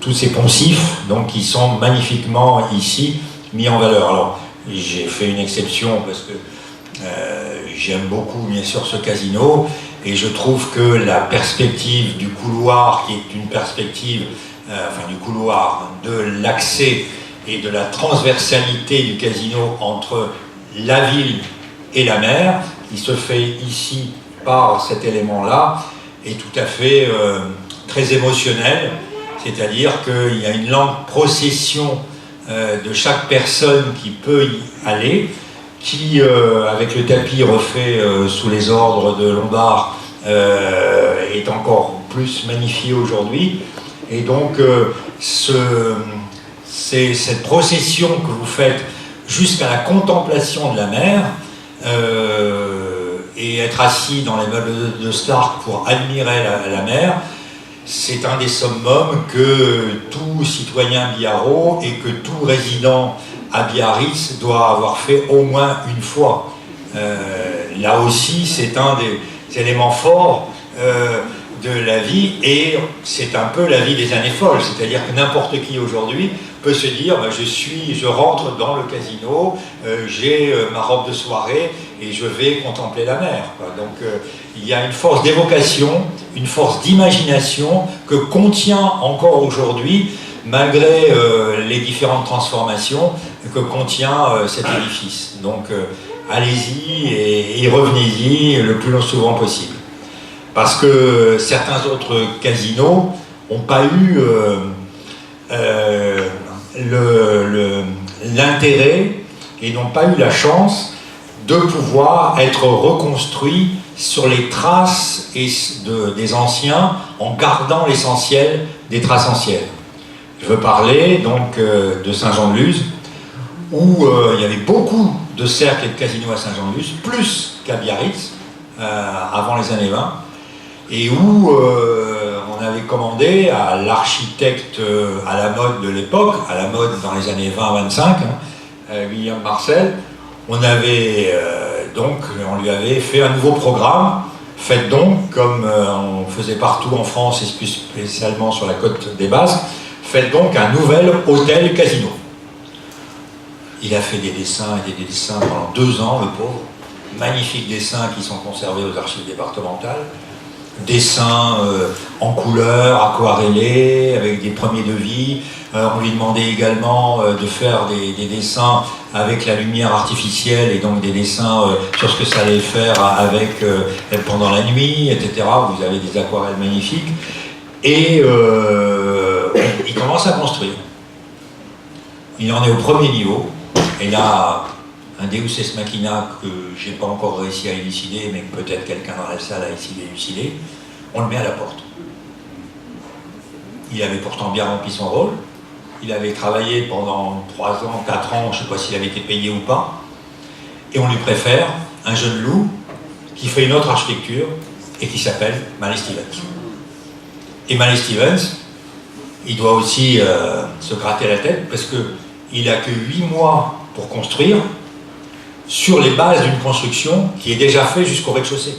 tous ces poncifs donc, qui sont magnifiquement ici mis en valeur. Alors j'ai fait une exception parce que j'aime beaucoup bien sûr ce casino, et je trouve que la perspective du couloir, qui est une perspective du couloir, de l'accès et de la transversalité du casino entre la ville et la mer, qui se fait ici par cet élément-là, est tout à fait très émotionnel, c'est-à-dire qu'il y a une lente procession de chaque personne qui peut y aller, qui, avec le tapis refait sous les ordres de Lombard, est encore plus magnifié aujourd'hui. Et donc, cette procession que vous faites jusqu'à la contemplation de la mer, et être assis dans les meubles de Stark pour admirer la mer, c'est un des summums que tout citoyen biarro et que tout résident à Biarritz doit avoir fait au moins une fois. Là aussi, c'est un des éléments forts de la vie, et c'est un peu la vie des années folles, c'est-à-dire que n'importe qui aujourd'hui peut se dire bah, je rentre dans le casino, j'ai ma robe de soirée et je vais contempler la mer, quoi. Donc il y a une force d'évocation, une force d'imagination que contient encore aujourd'hui, malgré les différentes transformations que contient cet édifice. Donc allez-y et revenez-y le plus souvent possible. Parce que certains autres casinos n'ont pas eu l'intérêt et n'ont pas eu la chance de pouvoir être reconstruits sur les traces des anciens en gardant l'essentiel des traces anciennes. Je veux parler donc de Saint-Jean-de-Luz, où il y avait beaucoup de cercles et de casinos à Saint-Jean-de-Luz, plus qu'à Biarritz, avant les années 20, et où on avait commandé à l'architecte à la mode de l'époque, à la mode dans les années 20-25, William Marcel, on lui avait fait un nouveau programme. Faites donc, comme on faisait partout en France et plus spécialement sur la côte des Basques, faites donc un nouvel hôtel casino. Il a fait des dessins et des dessins pendant 2 ans, le pauvre. Magnifiques dessins qui sont conservés aux archives départementales. Dessins en couleur, aquarellés, avec des premiers devis. On lui demandait également de faire des dessins avec la lumière artificielle et donc des dessins sur ce que ça allait faire avec pendant la nuit, etc. Vous avez des aquarelles magnifiques. Et il commence à construire. Il en est au premier niveau. Et là, un Deus Ex Machina que j'ai pas encore réussi à élucider, mais que peut-être quelqu'un dans la salle a essayé d'élucider, on le met à la porte. Il avait pourtant bien rempli son rôle. Il avait travaillé pendant 3 ans, 4 ans, je ne sais pas s'il avait été payé ou pas. Et on lui préfère un jeune loup qui fait une autre architecture et qui s'appelle Mallet Stevens. Et Mallet Stevens, il doit aussi se gratter la tête parce qu'il n'a que 8 mois pour construire sur les bases d'une construction qui est déjà faite jusqu'au rez-de-chaussée.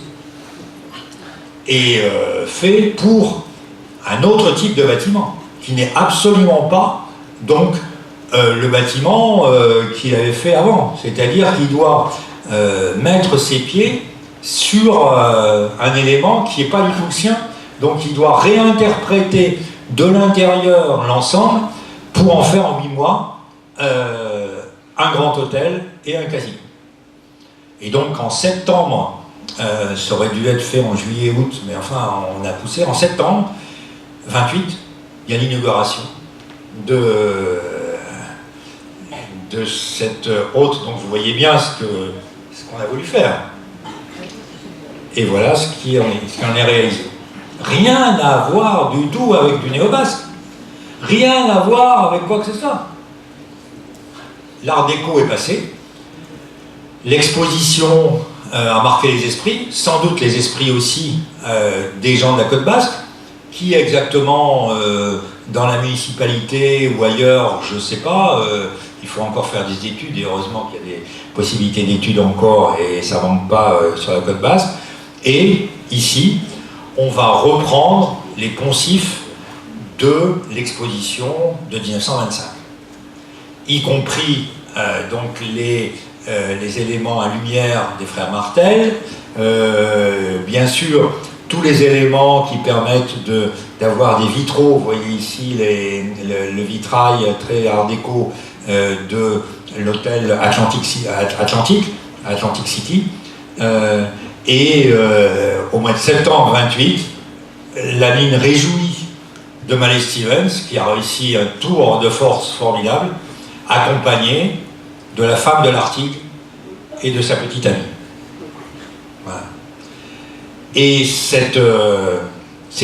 Et fait pour un autre type de bâtiment, qui n'est absolument pas donc le bâtiment qu'il avait fait avant. C'est-à-dire qu'il doit mettre ses pieds sur un élément qui n'est pas du tout le sien, donc il doit réinterpréter de l'intérieur l'ensemble pour en faire en 8 mois un grand hôtel et un casino. Et donc en septembre, ça aurait dû être fait en juillet-août, mais enfin on a poussé, en septembre 28, il y a l'inauguration de cette hôte, donc vous voyez bien ce qu'on a voulu faire. Et voilà ce qui en est réalisé. Rien à voir du tout avec du néo-basque. Rien à voir avec quoi que ce soit. L'art déco est passé. L'exposition a marqué les esprits, sans doute les esprits aussi des gens de la côte basque. Qui exactement dans la municipalité ou ailleurs, je ne sais pas, il faut encore faire des études, et heureusement qu'il y a des possibilités d'études encore, et ça ne manque pas sur la côte basque. Et ici, on va reprendre les poncifs de l'exposition de 1925, y compris donc les éléments à lumière des frères Martel, bien sûr, tous les éléments qui permettent d'avoir des vitraux. Vous voyez ici le vitrail très art déco de l'hôtel Atlantic City. Et au mois de septembre 28, la mine réjouie de Mallet Stevens, qui a réussi un tour de force formidable, accompagné de la femme de l'Artigue et de sa petite amie. Voilà. Et ces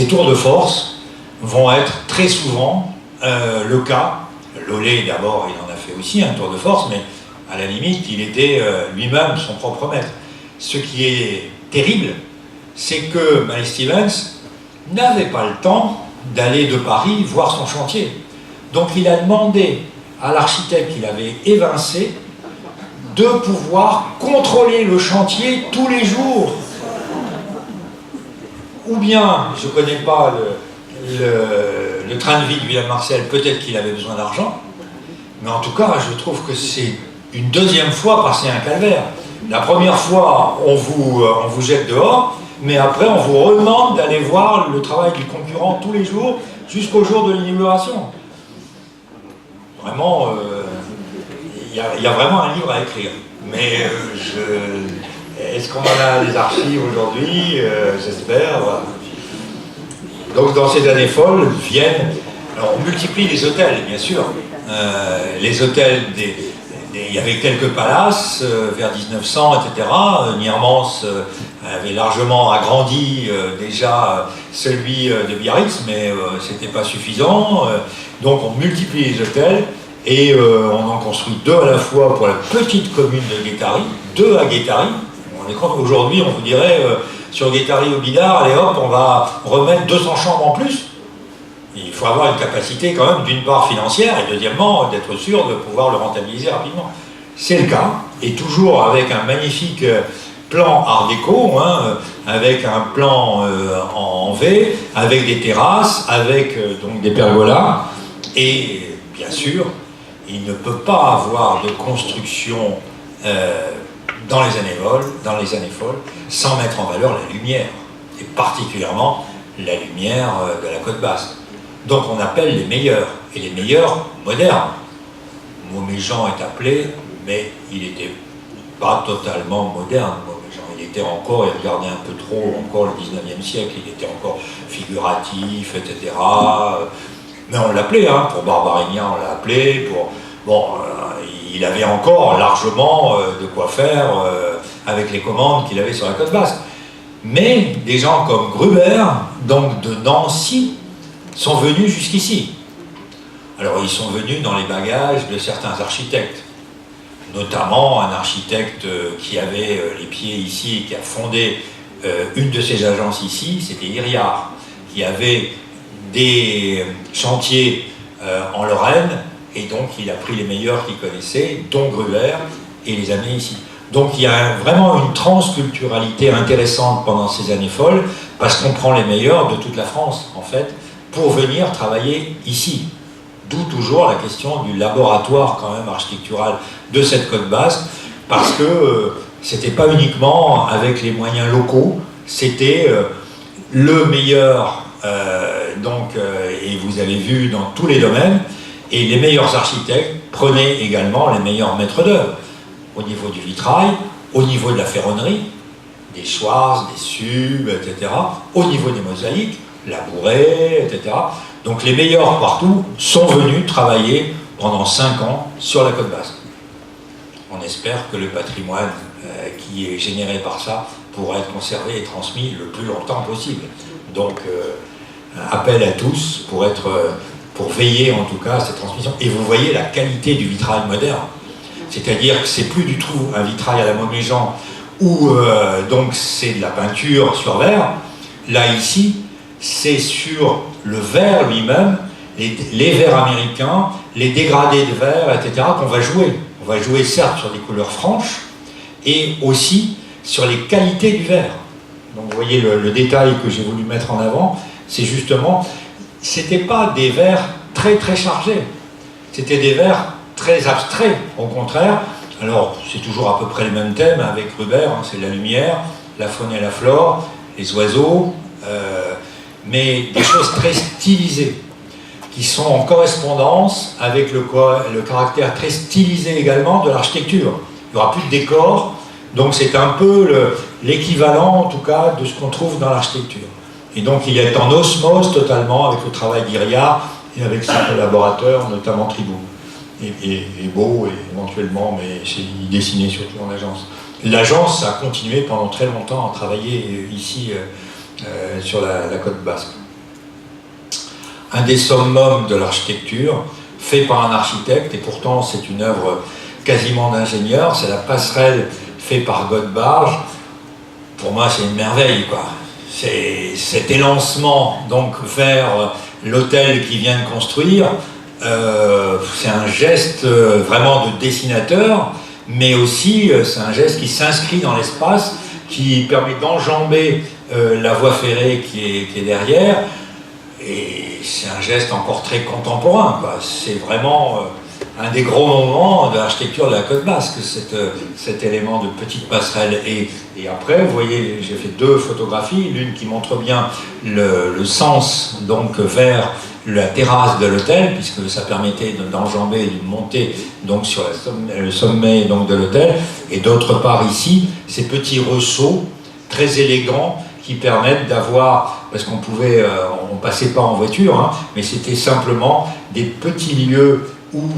tours de force vont être très souvent le cas, Lollet d'abord, il en a fait aussi un tour de force, mais à la limite, il était lui-même son propre maître. Ce qui est terrible, c'est que Mallet Stevens n'avait pas le temps d'aller de Paris voir son chantier. Donc il a demandé à l'architecte qu'il avait évincé de pouvoir contrôler le chantier tous les jours. Ou bien, je ne connais pas le train de vie de William Marcel, peut-être qu'il avait besoin d'argent, mais en tout cas, je trouve que c'est une deuxième fois passer un calvaire. La première fois, on vous jette dehors, mais après, on vous redemande d'aller voir le travail du concurrent tous les jours, jusqu'au jour de l'inauguration. Vraiment, il y a vraiment un livre à écrire. Mais est-ce qu'on en a les archives aujourd'hui? J'espère. Voilà. Donc dans ces années folles viennent... Alors on multiplie les hôtels, bien sûr. Les hôtels, il y avait quelques palaces vers 1900, etc. Niermans avait largement agrandi déjà celui de Biarritz, mais c'était pas suffisant. Donc on multiplie les hôtels et on en construit 2 à la fois pour la petite commune de Guétary, 2 à Guétary. Aujourd'hui, on vous dirait sur Guétary au Bidart, allez hop, on va remettre 200 chambres en plus. Il faut avoir une capacité quand même, d'une part financière, et deuxièmement, d'être sûr de pouvoir le rentabiliser rapidement. C'est le cas, et toujours avec un magnifique plan art déco, hein, avec un plan en V, avec des terrasses, avec donc des pergolas, et bien sûr, il ne peut pas avoir de construction dans les années folles, sans mettre en valeur la lumière, et particulièrement la lumière de la côte basque. Donc on appelle les meilleurs, et les meilleurs modernes. Mauméjean est appelé, mais il n'était pas totalement moderne, Mauméjean. Il était encore, il regardait un peu trop encore le 19e siècle, il était encore figuratif, etc. Mais on l'appelait, hein, pour Barbarignan, on l'a appelé, pour... Bon, il avait encore largement de quoi faire avec les commandes qu'il avait sur la côte basque. Mais des gens comme Gruber, donc de Nancy, sont venus jusqu'ici. Alors ils sont venus dans les bagages de certains architectes, notamment un architecte qui avait les pieds ici et qui a fondé une de ses agences ici, c'était Iriart, qui avait des chantiers en Lorraine, et donc il a pris les meilleurs qu'il connaissait, dont Gruber, et les a mis ici. Donc il y a vraiment une transculturalité intéressante pendant ces années folles, parce qu'on prend les meilleurs de toute la France, en fait, pour venir travailler ici. D'où toujours la question du laboratoire quand même architectural de cette côte basque, parce que c'était pas uniquement avec les moyens locaux, c'était le meilleur, et vous avez vu dans tous les domaines, et les meilleurs architectes prenaient également les meilleurs maîtres d'œuvre, au niveau du vitrail, au niveau de la ferronnerie, des Schwarz, des Sub, etc., au niveau des mosaïques, Labouret, etc. Donc les meilleurs partout sont venus travailler pendant 5 ans sur la côte basque. On espère que le patrimoine qui est généré par ça pourra être conservé et transmis le plus longtemps possible. Donc appel à tous pour veiller en tout cas à cette transmission. Et vous voyez la qualité du vitrail moderne. C'est-à-dire que c'est plus du tout un vitrail à la Mauméjean où donc c'est de la peinture sur verre. Là ici, c'est sur le verre lui-même, les verres américains, les dégradés de verre, etc. qu'on va jouer. On va jouer certes sur des couleurs franches et aussi sur les qualités du verre. Donc vous voyez le détail que j'ai voulu mettre en avant, c'est justement, c'était pas des verres très très chargés, c'était des verres très abstraits, au contraire. Alors c'est toujours à peu près le même thème avec Gruber, hein, c'est la lumière, la faune et la flore, les oiseaux, mais des choses très stylisées, qui sont en correspondance avec le caractère très stylisé également de l'architecture. Il n'y aura plus de décor, donc c'est un peu l'équivalent en tout cas de ce qu'on trouve dans l'architecture. Et donc il est en osmose totalement avec le travail d'Iriart et avec ses collaborateurs, notamment Tribou. Et Beau, éventuellement, mais il dessinait surtout en agence. L'agence a continué pendant très longtemps à travailler ici sur la côte basque. un des summums de l'architecture, fait par un architecte, et pourtant c'est une œuvre quasiment d'ingénieur. C'est la passerelle faite par Godbarge. Pour moi, c'est une merveille, quoi. C'est cet élancement donc vers l'hôtel qu'il vient de construire. C'est un geste vraiment de dessinateur, mais aussi c'est un geste qui s'inscrit dans l'espace, qui permet d'enjamber la voie ferrée qui est derrière. Et c'est un geste encore très contemporain, quoi. C'est vraiment un des gros moments de l'architecture de la Côte Basque, cet élément de petite passerelle. Et après, vous voyez, j'ai fait 2 photographies, l'une qui montre bien le sens donc vers la terrasse de l'hôtel, puisque ça permettait d'enjamber et de monter donc sur le sommet donc de l'hôtel, et d'autre part ici, ces petits ressauts très élégants qui permettent d'avoir, parce qu'on pouvait, on passait pas en voiture, hein, mais c'était simplement des petits lieux où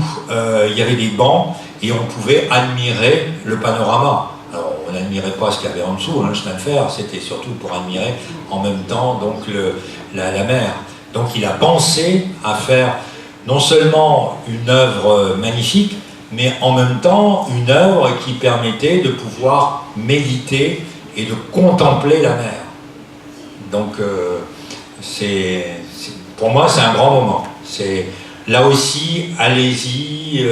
il y avait des bancs et on pouvait admirer le panorama. Alors on n'admirait pas ce qu'il y avait en dessous, hein, le chemin de fer, c'était surtout pour admirer en même temps donc la mer. Donc il a pensé à faire non seulement une œuvre magnifique, mais en même temps une œuvre qui permettait de pouvoir méditer et de contempler la mer. Donc pour moi c'est un grand moment. Là aussi, allez-y,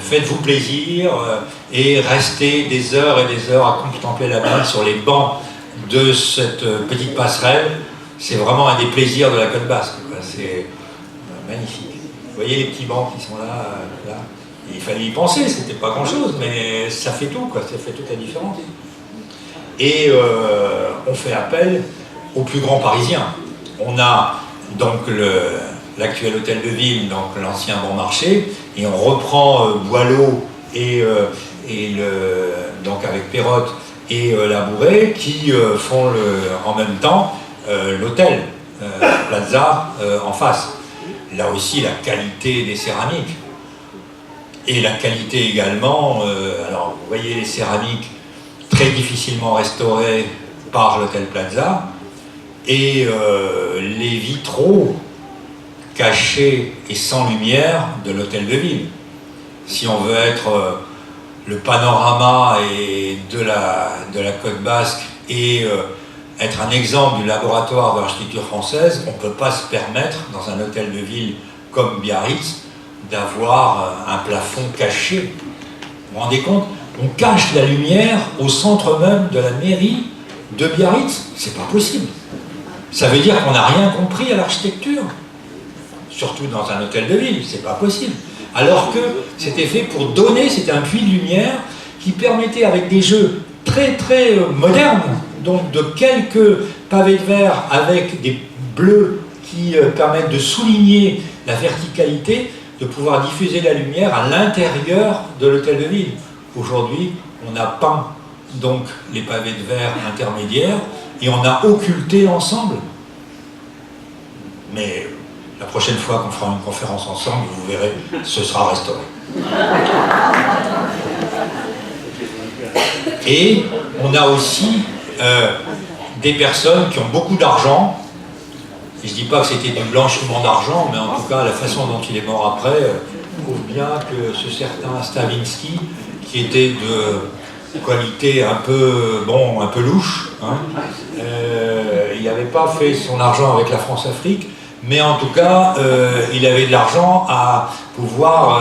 faites-vous plaisir et restez des heures et des heures à contempler la mer sur les bancs de cette petite passerelle. C'est vraiment un des plaisirs de la Côte Basque. C'est magnifique. Vous voyez les petits bancs qui sont là, là. Il fallait y penser, c'était pas grand-chose, mais ça fait tout, quoi. Ça fait toute la différence. Et on fait appel aux plus grands Parisiens. On a donc l'actuel hôtel de ville, donc l'ancien Bon Marché, et on reprend Boileau donc avec Perrotte et Labouré qui font en même temps l'hôtel Plaza en face. Là aussi la qualité des céramiques et la qualité également, alors vous voyez les céramiques très difficilement restaurées par l'hôtel Plaza et les vitraux cachés et sans lumière de l'hôtel de ville. Si on veut être le panorama de la Côte Basque et être un exemple du laboratoire de l'architecture française, on ne peut pas se permettre, dans un hôtel de ville comme Biarritz, d'avoir un plafond caché. Vous vous rendez compte? On cache la lumière au centre même de la mairie de Biarritz. C'est pas possible. Ça veut dire qu'on n'a rien compris à l'architecture. Surtout dans un hôtel de ville, c'est pas possible. Alors que c'était fait pour donner, c'était un puits de lumière qui permettait, avec des jeux très très modernes, donc de quelques pavés de verre avec des bleus qui permettent de souligner la verticalité, de pouvoir diffuser la lumière à l'intérieur de l'hôtel de ville. Aujourd'hui, on a peint donc les pavés de verre intermédiaires et on a occulté l'ensemble. Mais la prochaine fois qu'on fera une conférence ensemble, vous verrez, ce sera restauré. Et on a aussi des personnes qui ont beaucoup d'argent. Et je ne dis pas que c'était du blanchiment d'argent, mais en tout cas, la façon dont il est mort après prouve bien que ce certain Stravinsky, qui était de qualité un peu louche, hein, il n'avait pas fait son argent avec la France-Afrique, mais en tout cas, il avait de l'argent à devoir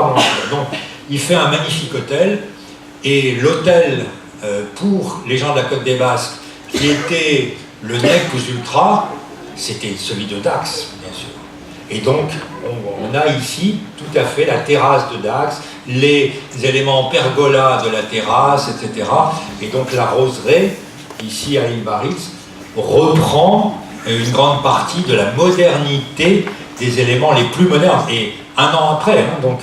manger. Donc, il fait un magnifique hôtel, et l'hôtel pour les gens de la Côte des Basques, qui était le nec plus ultra, c'était celui de Dax, bien sûr. Et donc, on a ici tout à fait la terrasse de Dax, les éléments pergola de la terrasse, etc. Et donc la roseraie, ici à l'île Biarritz, reprend une grande partie de la modernité des éléments les plus modernes. Et un an après, hein, donc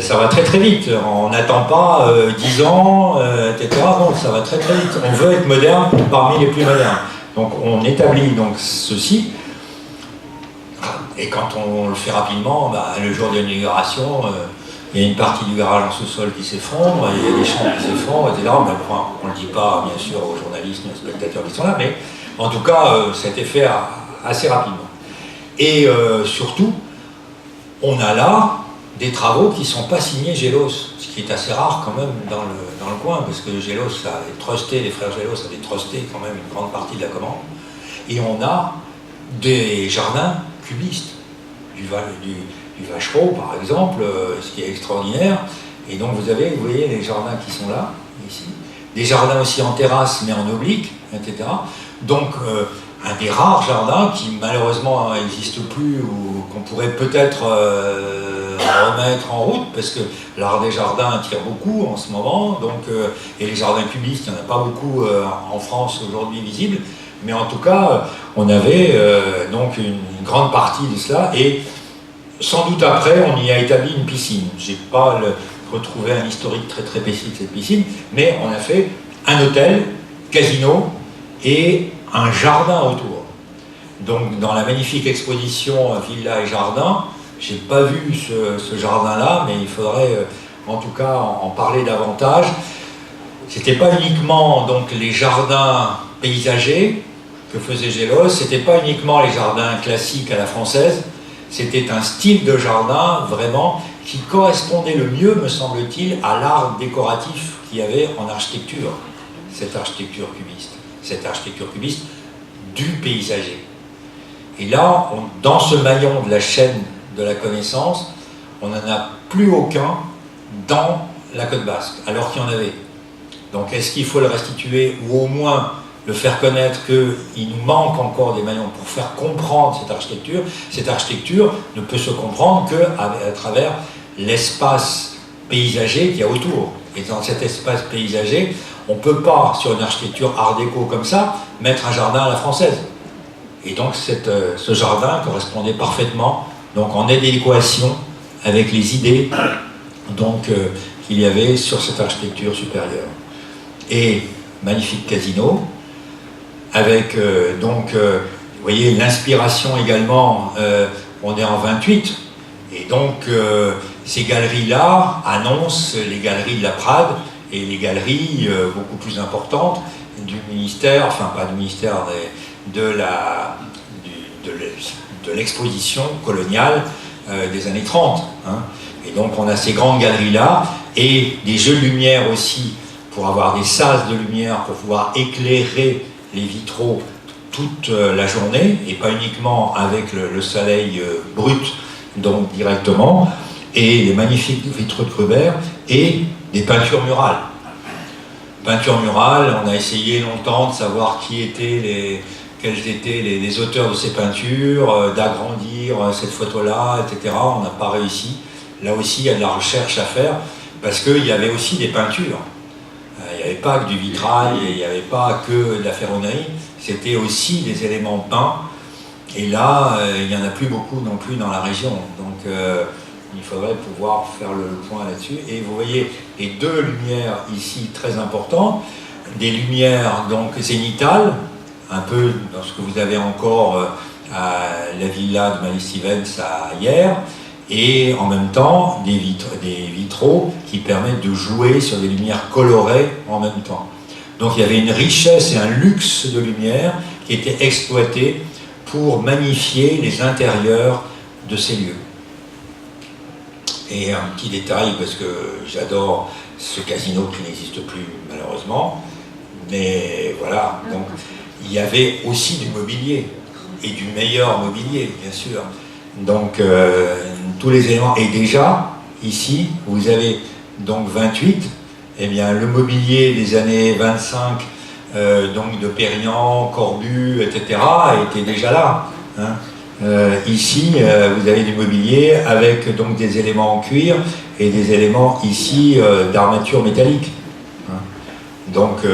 ça va très très vite. On n'attend pas 10 ans, etc. Non, ça va très très vite. On veut être moderne parmi les plus modernes. Donc on établit donc ceci. Et quand on le fait rapidement, le jour de l'inauguration, il y a une partie du garage en sous-sol qui s'effondre, il y a des chambres qui s'effondrent, etc. Mais on ne le dit pas, bien sûr, aux journalistes, aux spectateurs qui sont là, mais en tout cas, ça a été fait à assez rapidement. Et surtout, on a là des travaux qui ne sont pas signés Gélos, ce qui est assez rare quand même dans le coin, parce que Gélos avait trusté, les frères Gélos avaient trusté quand même une grande partie de la commande. Et on a des jardins cubistes, du Vachereau par exemple, ce qui est extraordinaire. Et donc vous voyez les jardins qui sont là, ici. Des jardins aussi en terrasse, mais en oblique, etc. Donc un des rares jardins qui malheureusement n'existe plus ou qu'on pourrait peut-être remettre en route, parce que l'art des jardins attire beaucoup en ce moment, donc, et les jardins cubistes, il n'y en a pas beaucoup en France aujourd'hui visibles, mais en tout cas, on avait donc une grande partie de cela, et sans doute après, on y a établi une piscine. Je n'ai pas retrouvé un historique très très précis de cette piscine, mais on a fait un hôtel, casino et un jardin autour. Donc dans la magnifique exposition Villa et Jardin, j'ai pas vu ce jardin-là, mais il faudrait en tout cas en parler davantage. C'était pas uniquement donc les jardins paysagers que faisait Gélos, c'était pas uniquement les jardins classiques à la française, c'était un style de jardin vraiment qui correspondait le mieux, me semble-t-il, à l'art décoratif qu'il y avait en architecture, cette architecture cubiste du paysager. Et là, dans ce maillon de la chaîne de la connaissance, on n'en a plus aucun dans la Côte Basque, alors qu'il y en avait. Donc est-ce qu'il faut le restituer, ou au moins le faire connaître qu'il nous manque encore des maillons pour faire comprendre cette architecture? Cette architecture ne peut se comprendre qu'à travers l'espace paysager qu'il y a autour. Et dans cet espace paysager, on ne peut pas, sur une architecture art déco comme ça, mettre un jardin à la française. Et donc ce jardin correspondait parfaitement, donc en adéquation avec les idées qu'il y avait sur cette architecture supérieure. Et magnifique casino, avec vous voyez l'inspiration également, on est en 28, et donc ces galeries-là annoncent les galeries de la Prade et les galeries beaucoup plus importantes du ministère, enfin pas du ministère, de l'exposition coloniale des années 30. Hein. Et donc on a ces grandes galeries-là, et des jeux de lumière aussi, pour avoir des sas de lumière, pour pouvoir éclairer les vitraux toute la journée, et pas uniquement avec le soleil brut, donc directement, et les magnifiques vitraux de Gruber, et des peintures murales. Peintures murales, on a essayé longtemps de savoir quels étaient les auteurs de ces peintures, d'agrandir cette photo-là, etc. On n'a pas réussi. Là aussi, il y a de la recherche à faire, parce qu'il y avait aussi des peintures. Il n'y avait pas que du vitrail, il n'y avait pas que de la ferronnerie, c'était aussi des éléments peints. Et là, il n'y en a plus beaucoup non plus dans la région. Donc, il faudrait pouvoir faire le point là-dessus. Et vous voyez les deux lumières ici très importantes, des lumières donc zénitales, un peu dans ce que vous avez encore à la villa de Mallet-Stevens à Hyères, et en même temps des vitraux qui permettent de jouer sur des lumières colorées en même temps. Donc il y avait une richesse et un luxe de lumière qui était exploité pour magnifier les intérieurs de ces lieux. Et un petit détail, parce que j'adore ce casino qui n'existe plus malheureusement, mais voilà, donc il y avait aussi du mobilier, et du meilleur mobilier, bien sûr. Donc tous les éléments, et déjà, ici, vous avez donc 28, eh bien le mobilier des années 25, donc de Pérignan, Corbu, etc., était déjà là. Hein. Ici, vous avez du mobilier avec donc des éléments en cuir et des éléments ici d'armature métallique. Hein. Donc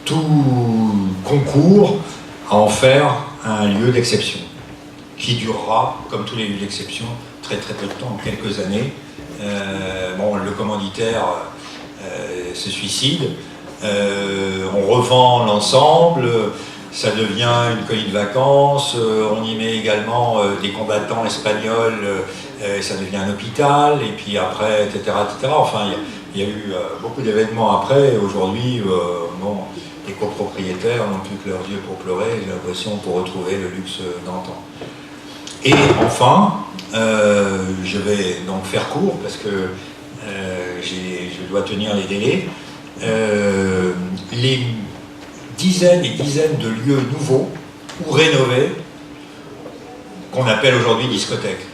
tout concourt à en faire un lieu d'exception qui durera, comme tous les lieux d'exception, très très peu de temps, quelques années. Le commanditaire se suicide, on revend l'ensemble, ça devient une colonie de vacances, on y met également des combattants espagnols, ça devient un hôpital, et puis après, etc. etc. Enfin, il y a eu beaucoup d'événements après, et aujourd'hui, les copropriétaires propriétaires n'ont plus que leurs yeux pour pleurer, j'ai l'impression, pour retrouver le luxe d'antan. Et enfin, je vais donc faire court parce que je dois tenir les délais. Les dizaines et dizaines de lieux nouveaux ou rénovés qu'on appelle aujourd'hui discothèques,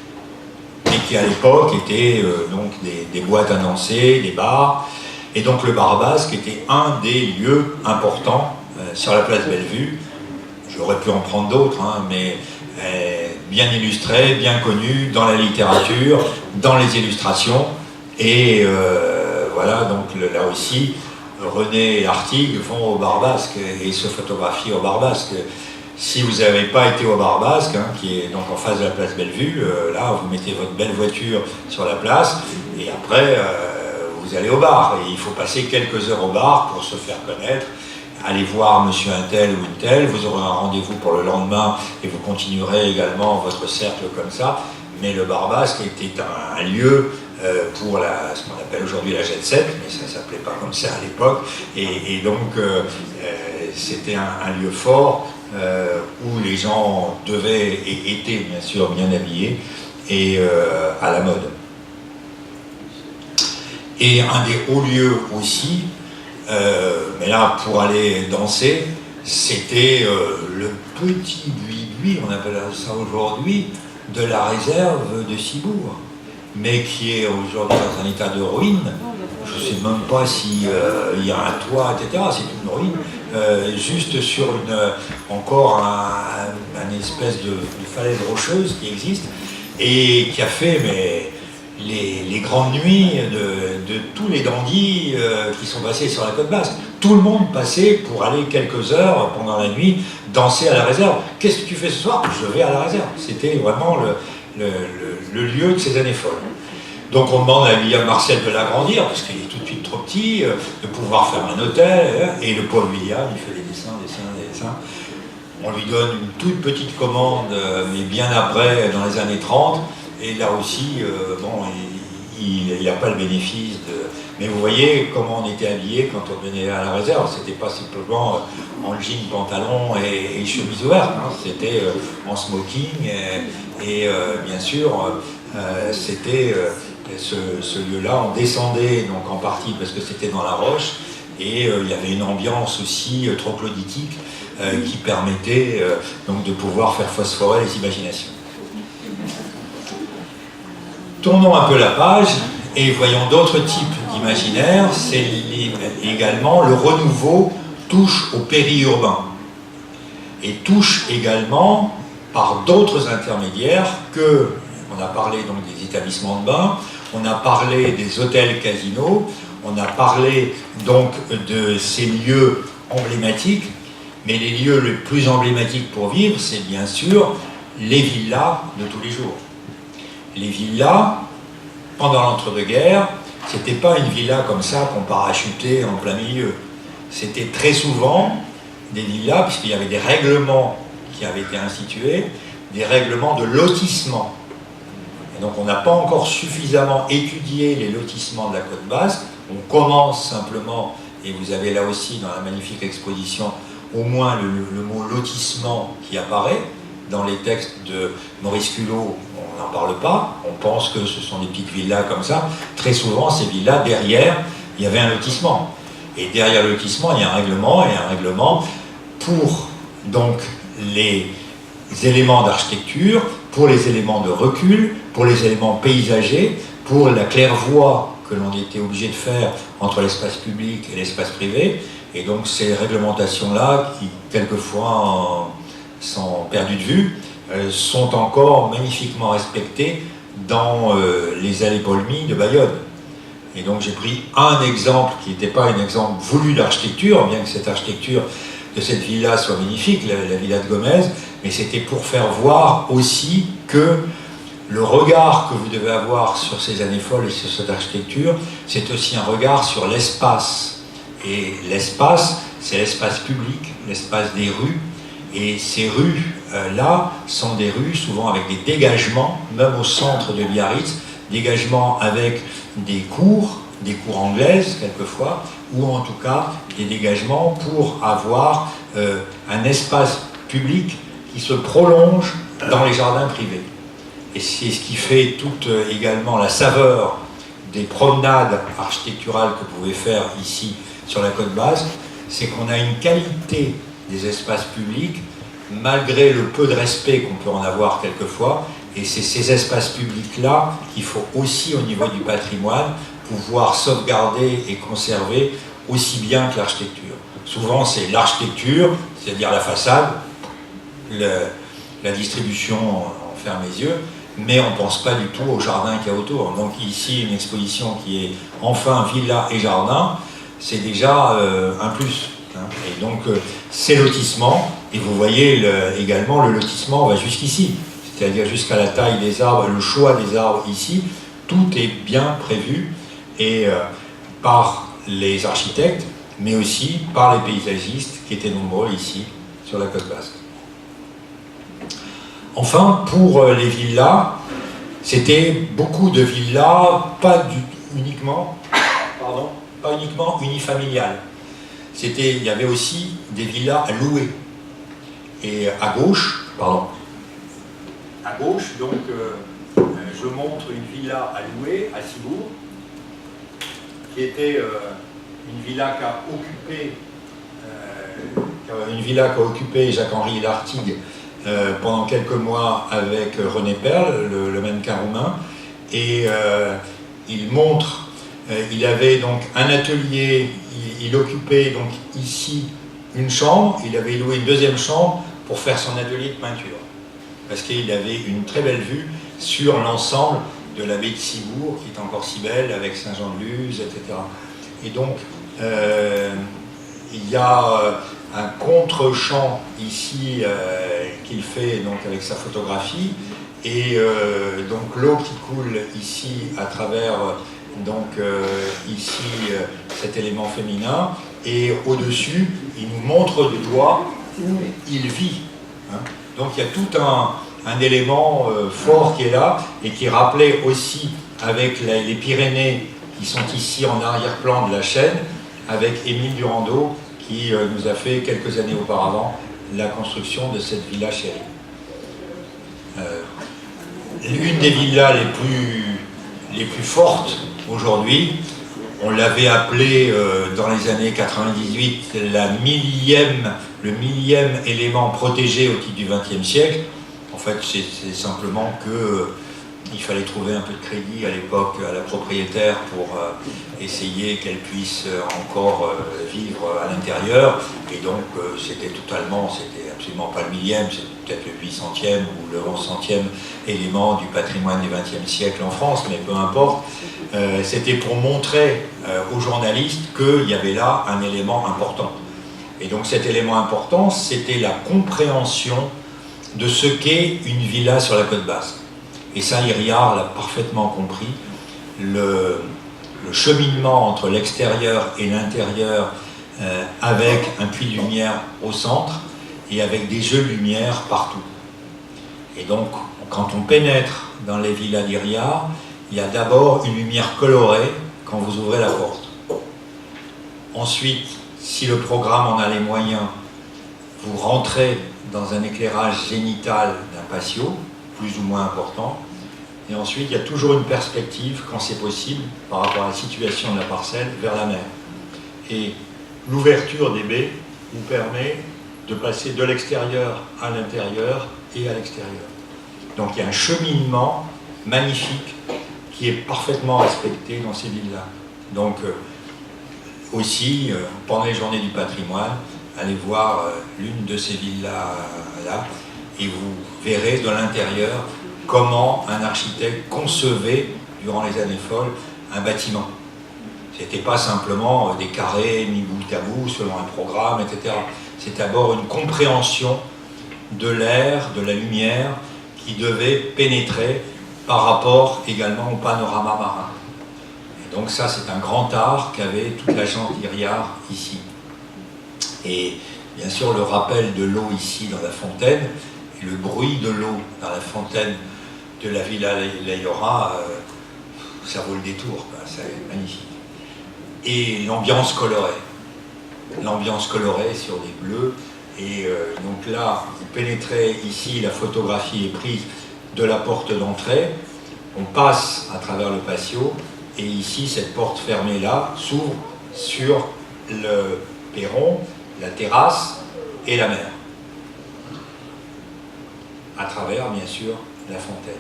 et qui à l'époque étaient donc des boîtes à danser, des bars, et donc le Bar Basque était un des lieux importants sur la place Bellevue. J'aurais pu en prendre d'autres, hein, mais bien illustrés, bien connus dans la littérature, dans les illustrations, et voilà, donc là aussi, René et Artigue vont au Bar Basque et se photographient au Bar Basque. Si vous n'avez pas été au Bar Basque, hein, qui est donc en face de la place Bellevue, là vous mettez votre belle voiture sur la place et après vous allez au bar. Et il faut passer quelques heures au bar pour se faire connaître. Allez voir monsieur un tel ou une telle, vous aurez un rendez-vous pour le lendemain et vous continuerez également votre cercle comme ça. Mais le Bar Basque était un lieu pour ce qu'on appelle aujourd'hui la jet set, mais ça ne s'appelait pas comme ça à l'époque. Et donc c'était un lieu fort où les gens devaient et étaient bien sûr bien habillés et à la mode. Et un des hauts lieux aussi, mais là pour aller danser, c'était le petit buis-buis, on appelle ça aujourd'hui, de la réserve de Cibourg, mais qui est aujourd'hui dans un état de ruine. Je ne sais même pas s'il y a un toit, etc. C'est une ruine, juste sur encore un espèce de falaise rocheuse qui existe et qui a fait les grandes nuits de tous les dandys qui sont passés sur la côte basque. Tout le monde passait pour aller quelques heures pendant la nuit danser à la réserve. Qu'est-ce que tu fais ce soir? Je vais à la réserve. C'était vraiment le lieu de ces années folles. Donc on demande à William Marcel de l'agrandir, parce qu'il est tout de suite trop petit, de pouvoir faire un hôtel, et le pauvre William, il fait des dessins. On lui donne une toute petite commande, mais bien après, dans les années 30, et là aussi, bon, il n'a pas le bénéfice de... Mais vous voyez comment on était habillé quand on venait à la réserve, c'était pas simplement en jean, pantalon et chemise ouverte, hein. C'était en smoking, et bien sûr, c'était... ce lieu-là, on descendait donc en partie parce que c'était dans la roche et il y avait une ambiance aussi troglodytique qui permettait donc de pouvoir faire phosphorer les imaginations. Tournons un peu la page et voyons d'autres types d'imaginaires. C'est également le renouveau touche au périurbain et touche également par d'autres intermédiaires que, on a parlé donc des établissements de bain, on a parlé des hôtels casinos, on a parlé donc de ces lieux emblématiques, mais les lieux les plus emblématiques pour vivre, c'est bien sûr les villas de tous les jours. Les villas, pendant l'entre-deux-guerres, c'était pas une villa comme ça qu'on parachutait en plein milieu. C'était très souvent des villas, puisqu'il y avait des règlements qui avaient été institués, des règlements de lotissement. Et donc on n'a pas encore suffisamment étudié les lotissements de la côte basque. On commence simplement, et vous avez là aussi dans la magnifique exposition au moins le mot lotissement qui apparaît. Dans les textes de Maurice Culot, on n'en parle pas, on pense que ce sont des petites villas comme ça. Très souvent, ces villas, derrière, il y avait un lotissement. Et derrière le lotissement, il y a un règlement, et un règlement pour donc les éléments d'architecture, pour les éléments de recul, pour les éléments paysagers, pour la claire-voie que l'on était obligé de faire entre l'espace public et l'espace privé. Et donc ces réglementations-là, qui quelquefois sont perdues de vue, sont encore magnifiquement respectées dans les allées Paulmy de Bayonne. Et donc j'ai pris un exemple qui n'était pas un exemple voulu d'architecture, bien que cette architecture de cette villa soit magnifique, la villa de Gomez, mais c'était pour faire voir aussi que le regard que vous devez avoir sur ces années folles et sur cette architecture, c'est aussi un regard sur l'espace. Et l'espace, c'est l'espace public, l'espace des rues, et ces rues-là sont des rues souvent avec des dégagements, même au centre de Biarritz, dégagements avec des cours des cours anglaises, quelquefois, ou en tout cas des dégagements pour avoir un espace public qui se prolonge dans les jardins privés. Et c'est ce qui fait toute également la saveur des promenades architecturales que vous pouvez faire ici sur la côte basque, c'est qu'on a une qualité des espaces publics, malgré le peu de respect qu'on peut en avoir quelquefois, et c'est ces espaces publics-là qu'il faut aussi, au niveau du patrimoine, pouvoir sauvegarder et conserver aussi bien que l'architecture. Souvent, c'est l'architecture, c'est-à-dire la façade, la distribution, on ferme les yeux, mais on ne pense pas du tout au jardin qu'il y a autour. Donc ici, une exposition qui est enfin villa et jardin, c'est déjà un plus. Et donc, ces lotissements, et vous voyez également le lotissement va jusqu'ici, c'est-à-dire jusqu'à la taille des arbres, le choix des arbres ici, tout est bien prévu, et par les architectes, mais aussi par les paysagistes qui étaient nombreux ici, sur la côte basque. Enfin, pour les villas, c'était beaucoup de villas, pas uniquement unifamiliales. Il y avait aussi des villas à louer. Et à gauche, donc, je montre une villa à louer à Cibourg, qui était une villa qu'a occupé Jacques-Henri Lartigue pendant quelques mois avec René Perle, le mannequin roumain, et il montre, il avait donc un atelier, il occupait donc ici une chambre, il avait loué une deuxième chambre pour faire son atelier de peinture, parce qu'il avait une très belle vue sur l'ensemble de la baie de Cibourg, qui est encore si belle, avec Saint-Jean-de-Luz, etc. Et donc, il y a un contre-champ ici qu'il fait donc avec sa photographie, et donc l'eau qui coule ici à travers donc ici cet élément féminin, et au-dessus il nous montre du doigt où il vit. Donc il y a tout un élément fort qui est là, et qui rappelait aussi avec les Pyrénées qui sont ici en arrière-plan de la chaîne, avec Émile Durando, qui nous a fait quelques années auparavant la construction de cette villa chérie. L'une des villas les plus fortes aujourd'hui, on l'avait appelée dans les années 98 le millième élément protégé au titre du XXe siècle. En fait, c'est simplement qu'il fallait trouver un peu de crédit à l'époque à la propriétaire pour essayer qu'elle puisse encore vivre à l'intérieur. Et donc, c'était absolument pas le millième, c'est peut-être le 800e ou le 1100e élément du patrimoine du XXe siècle en France, mais peu importe. C'était pour montrer aux journalistes qu'il y avait là un élément important. Et donc cet élément important, c'était la compréhension de ce qu'est une villa sur la côte basque. Et ça, Iriart l'a parfaitement compris. Le cheminement entre l'extérieur et l'intérieur, avec un puits de lumière au centre et avec des jeux de lumière partout. Et donc, quand on pénètre dans les villas d'Iriart, il y a d'abord une lumière colorée quand vous ouvrez la porte. Ensuite, si le programme en a les moyens, vous rentrez dans un éclairage zénital d'un patio, plus ou moins important, et ensuite il y a toujours une perspective, quand c'est possible, par rapport à la situation de la parcelle, vers la mer. Et l'ouverture des baies vous permet de passer de l'extérieur à l'intérieur et à l'extérieur. Donc il y a un cheminement magnifique qui est parfaitement respecté dans ces villes-là. Donc aussi, pendant les journées du patrimoine, allez voir l'une de ces villas-là, et vous verrez de l'intérieur comment un architecte concevait, durant les années folles, un bâtiment. Ce n'était pas simplement des carrés mis bout à bout selon un programme, etc. C'est d'abord une compréhension de l'air, de la lumière, qui devait pénétrer par rapport également au panorama marin. Et donc ça, c'est un grand art qu'avait toute l'agence d'Iriart ici. Et bien sûr, le rappel de l'eau ici dans la fontaine, et le bruit de l'eau dans la fontaine de la Villa Laiora, ça vaut le détour, c'est magnifique. et l'ambiance colorée. L'ambiance colorée sur des bleus. Et donc là, vous pénétrez ici, la photographie est prise de la porte d'entrée. On passe à travers le patio. Et ici, cette porte fermée là s'ouvre sur le perron, la terrasse et la mer. À travers, bien sûr, la fontaine.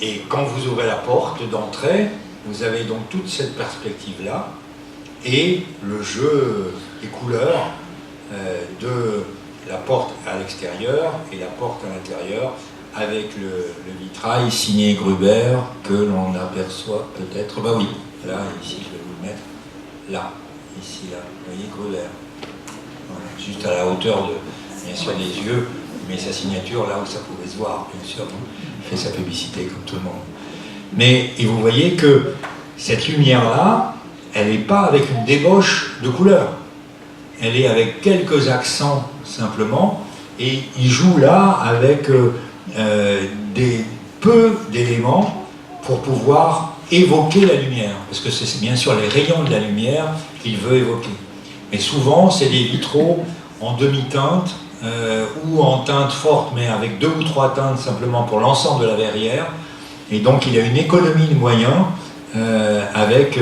Et quand vous ouvrez la porte d'entrée, vous avez donc toute cette perspective-là et le jeu des couleurs de la porte à l'extérieur et la porte à l'intérieur avec le vitrail signé Gruber que l'on aperçoit peut-être, bah oui, là, ici, je vais vous le mettre, là, ici, là, vous voyez Gruber, voilà, juste à la hauteur de, bien sûr, des yeux, mais sa signature là où ça pouvait se voir, bien sûr, il fait sa publicité comme tout le monde. Mais, et vous voyez que cette lumière-là, elle n'est pas avec une débauche de couleurs, elle est avec quelques accents simplement, et il joue là avec peu d'éléments pour pouvoir évoquer la lumière, parce que c'est bien sûr les rayons de la lumière qu'il veut évoquer. Mais souvent, c'est des vitraux en demi-teinte ou en teinte forte, mais avec 2 ou 3 teintes simplement pour l'ensemble de la verrière. Et donc, il y a une économie de moyens avec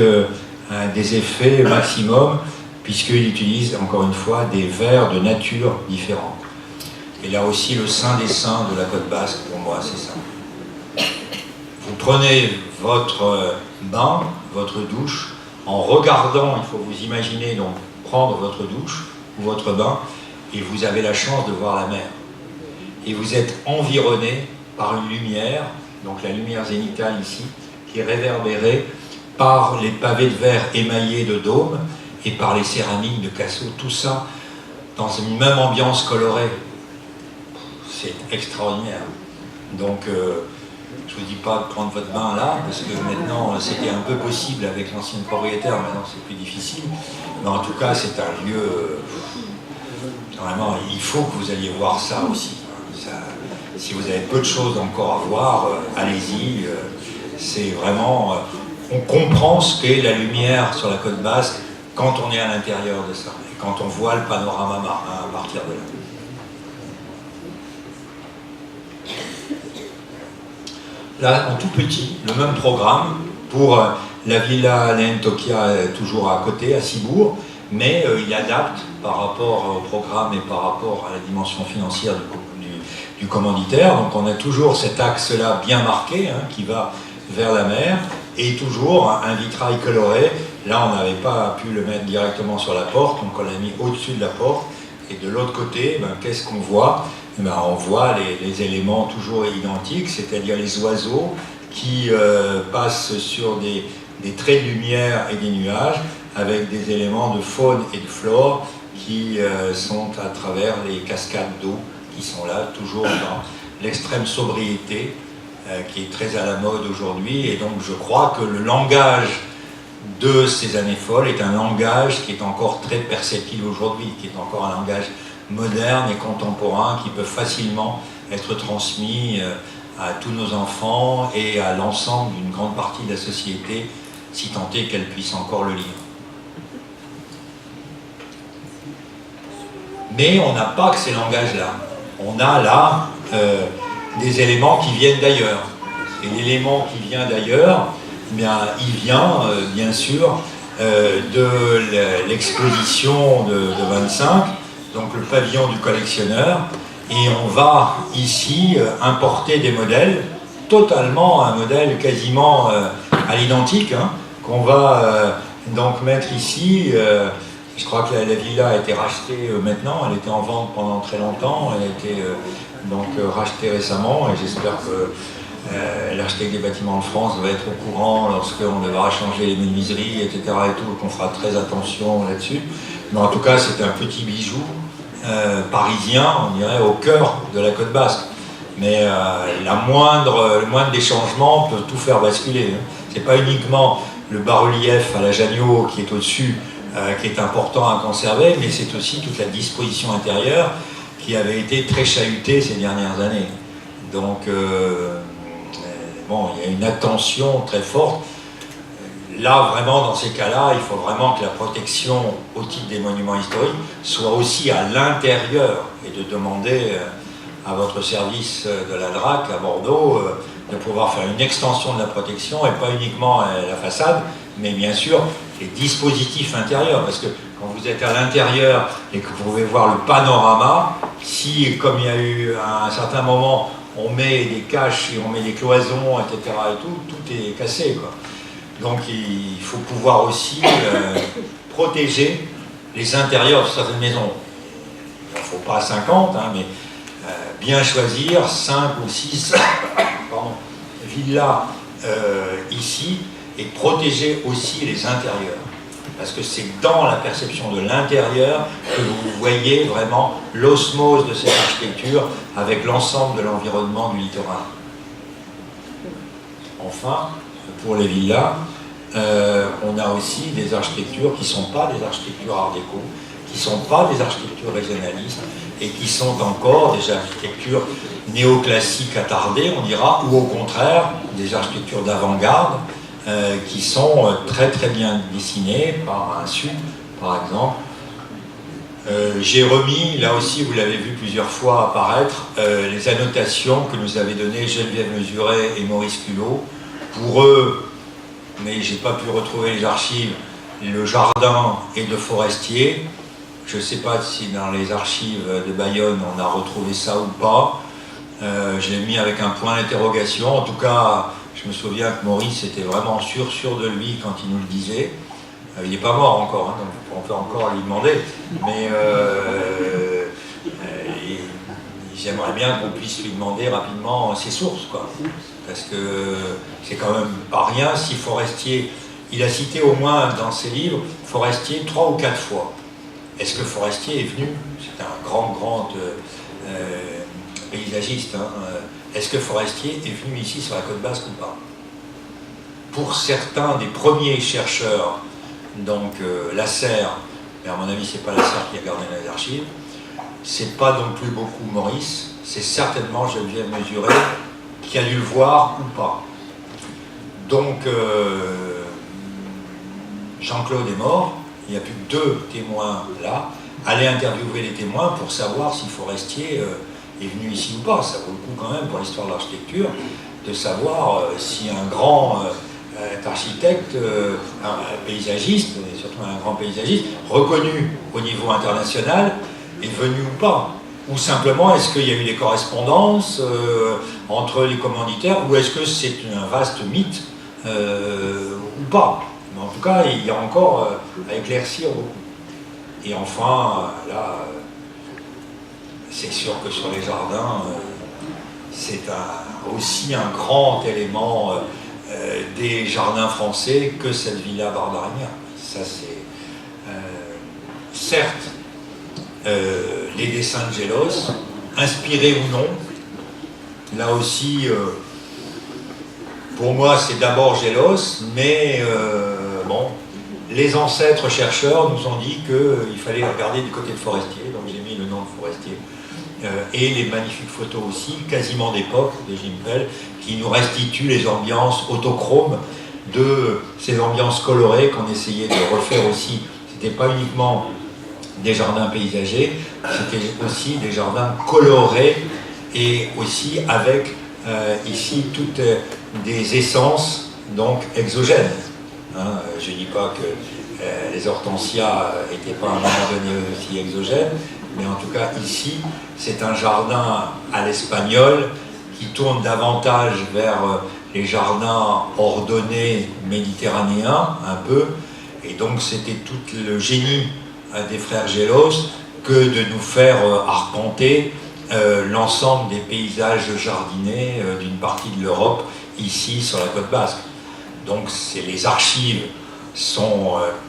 des effets maximum, puisqu'il utilise, encore une fois, des verres de nature différentes. Et là aussi, le saint des saints de la Côte Basque, pour moi, c'est ça. Vous prenez votre bain, votre douche, en regardant, il faut vous imaginer, donc, prendre votre douche ou votre bain, et vous avez la chance de voir la mer. Et vous êtes environné par une lumière, donc la lumière zénithale ici, qui est réverbérée par les pavés de verre émaillés de dômes et par les céramiques de Cassot, tout ça dans une même ambiance colorée. C'est extraordinaire. Donc, je ne vous dis pas de prendre votre bain là, parce que maintenant, c'était un peu possible avec l'ancien propriétaire, maintenant c'est plus difficile. Mais en tout cas, c'est un lieu... vraiment, il faut que vous alliez voir ça aussi. Ça, si vous avez peu de choses encore à voir, allez-y. C'est vraiment... on comprend ce qu'est la lumière sur la Côte Basque quand on est à l'intérieur de ça, et quand on voit le panorama marin à partir de là. Là, en tout petit, le même programme pour la Villa Lehentokia, toujours à côté, à Cibourg, mais il adapte par rapport au programme et par rapport à la dimension financière du commanditaire. Donc on a toujours cet axe-là bien marqué, hein, qui va vers la mer, et toujours un vitrail coloré. Là, on n'avait pas pu le mettre directement sur la porte, donc on l'a mis au-dessus de la porte. Et de l'autre côté, ben, qu'est-ce qu'on voit? Ben, on voit les éléments toujours identiques, c'est-à-dire les oiseaux qui passent sur des traits de lumière et des nuages, avec des éléments de faune et de flore qui sont à travers les cascades d'eau qui sont là, toujours dans l'extrême sobriété qui est très à la mode aujourd'hui. Et donc je crois que le langage de ces années folles est un langage qui est encore très perceptible aujourd'hui, qui est encore un langage moderne et contemporain qui peut facilement être transmis à tous nos enfants et à l'ensemble d'une grande partie de la société, si tant est qu'elle puisse encore le lire. Mais on n'a pas que ces langages-là. On a là des éléments qui viennent d'ailleurs. Et l'élément qui vient d'ailleurs, eh bien, il vient, bien sûr, de l'exposition de 25, donc le pavillon du collectionneur, et on va ici importer des modèles, totalement un modèle quasiment à l'identique, hein, qu'on va donc mettre ici. Je crois que la villa a été rachetée maintenant, elle était en vente pendant très longtemps, elle a été donc rachetée récemment, et j'espère que l'architecte des bâtiments de France va être au courant lorsqu'on devra changer les menuiseries, etc. et tout, qu'on fera très attention là-dessus. Mais en tout cas, c'est un petit bijou parisien, on dirait, au cœur de la Côte Basque. Mais le moindre des changements peut tout faire basculer. Hein. C'est pas uniquement le bas-relief à la Janniot qui est au-dessus, qui est important à conserver, mais c'est aussi toute la disposition intérieure qui avait été très chahutée ces dernières années. Donc, bon, il y a une attention très forte. là, vraiment, dans ces cas-là, il faut vraiment que la protection au titre des monuments historiques soit aussi à l'intérieur et de demander à votre service de la DRAC à Bordeaux de pouvoir faire une extension de la protection et pas uniquement la façade, mais bien sûr les dispositifs intérieurs. Parce que quand vous êtes à l'intérieur et que vous pouvez voir le panorama, si, comme il y a eu à un certain moment, on met des caches et on met des cloisons, etc. et tout est cassé, quoi. Donc il faut pouvoir aussi protéger les intérieurs de certaines maisons. Il ne faut pas 50, hein, mais bien choisir 5 ou 6 villas ici et protéger aussi les intérieurs. Parce que c'est dans la perception de l'intérieur que vous voyez vraiment l'osmose de cette architecture avec l'ensemble de l'environnement du littoral. Enfin, pour les villas, on a aussi des architectures qui ne sont pas des architectures art déco, qui ne sont pas des architectures régionalistes et qui sont encore des architectures néoclassiques attardées, on dira, ou au contraire des architectures d'avant-garde qui sont très très bien dessinées par un Sud, par exemple. J'ai remis, là aussi vous l'avez vu plusieurs fois apparaître, les annotations que nous avaient données Geneviève Mesuret et Maurice Culot. Pour eux, mais j'ai pas pu retrouver les archives, le jardin est de Forestier. Je ne sais pas si dans les archives de Bayonne on a retrouvé ça ou pas. Je l'ai mis avec un point d'interrogation. En tout cas, je me souviens que Maurice était vraiment sûr de lui quand il nous le disait. Il n'est pas mort encore, hein, donc on peut encore lui demander. Mais j'aimerais bien qu'on puisse lui demander rapidement ses sources, quoi. Parce que c'est quand même pas rien si Forestier, il a cité au moins dans ses livres Forestier 3 ou 4 fois. Est-ce que Forestier est venu? C'est un grand paysagiste. Hein. Est-ce que Forestier est venu ici sur la côte basque ou pas? Pour certains des premiers chercheurs, donc Lasserre, mais à mon avis c'est pas Lasserre qui a gardé les archives, c'est pas non plus beaucoup Maurice, c'est certainement Geneviève Mesuret qui a dû le voir ou pas. Donc Jean-Claude est mort, il n'y a plus que 2 témoins là. Allez interviewer les témoins pour savoir si Forestier est venu ici ou pas. Ça vaut le coup quand même pour l'histoire de l'architecture de savoir si un grand architecte, un paysagiste, et surtout un grand paysagiste, reconnu au niveau international, est venu ou pas. Ou simplement, est-ce qu'il y a eu des correspondances entre les commanditaires, ou est-ce que c'est un vaste mythe ou pas. Mais en tout cas, il y a encore à éclaircir beaucoup. Et enfin, là, c'est sûr que sur les jardins, c'est aussi un grand élément des jardins français que cette villa Barbarigna. Ça, c'est certes les dessins de Gélos, inspirés ou non. Là aussi, pour moi, c'est d'abord Gélos, mais bon, les ancêtres chercheurs nous ont dit qu'il fallait regarder du côté de Forestier, donc j'ai mis le nom de Forestier. Et les magnifiques photos aussi, quasiment d'époque, de Gimpel, qui nous restituent les ambiances autochromes de ces ambiances colorées qu'on essayait de refaire aussi. C'était pas uniquement des jardins paysagers, c'était aussi des jardins colorés et aussi avec ici toutes des essences donc exogènes. Hein, je ne dis pas que les hortensias n'étaient pas à un moment donné aussi exogènes, mais en tout cas ici c'est un jardin à l'espagnol qui tourne davantage vers les jardins ordonnés méditerranéens un peu, et donc c'était tout le génie des frères Gélos que de nous faire arpenter l'ensemble des paysages jardinés d'une partie de l'Europe ici sur la côte basque. Donc les archives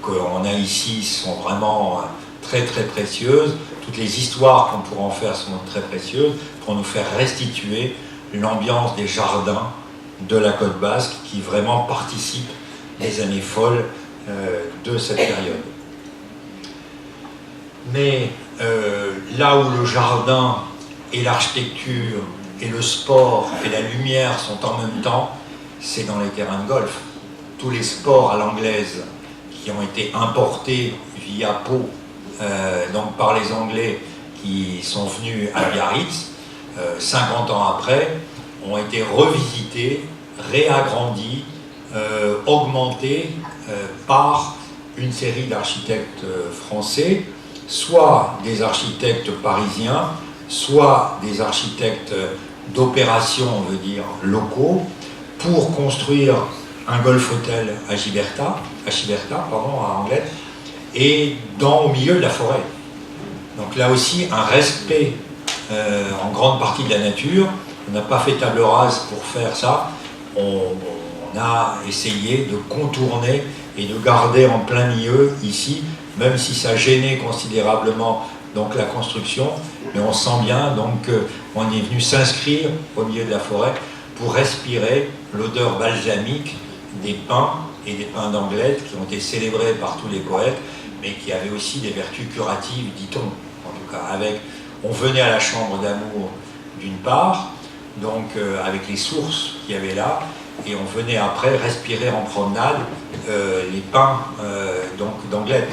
qu'on a ici sont vraiment très très précieuses. Toutes les histoires qu'on pourra en faire sont très précieuses pour nous faire restituer l'ambiance des jardins de la côte basque qui vraiment participent des années folles de cette période. Mais là où le jardin et l'architecture et le sport et la lumière sont en même temps, c'est dans les terrains de golf. tous les sports à l'anglaise qui ont été importés via Pau, donc par les Anglais qui sont venus à Biarritz, 50 ans après, ont été revisités, réagrandis, augmentés par une série d'architectes français, soit des architectes parisiens, soit des architectes d'opération, on veut dire, locaux, pour construire un golf hôtel à Giberta, à Anglet, et au milieu de la forêt. Donc là aussi, un respect en grande partie de la nature. On n'a pas fait table rase pour faire ça. On a essayé de contourner et de garder en plein milieu ici, même si ça gênait considérablement donc la construction, mais on sent bien donc qu'on est venu s'inscrire au milieu de la forêt pour respirer l'odeur balsamique des pins et des pins d'Anglet qui ont été célébrés par tous les poètes, mais qui avaient aussi des vertus curatives, dit-on. En tout cas, on venait à la chambre d'amour d'une part, donc avec les sources qu'il y avait là, et on venait après respirer en promenade les pins donc d'Anglet.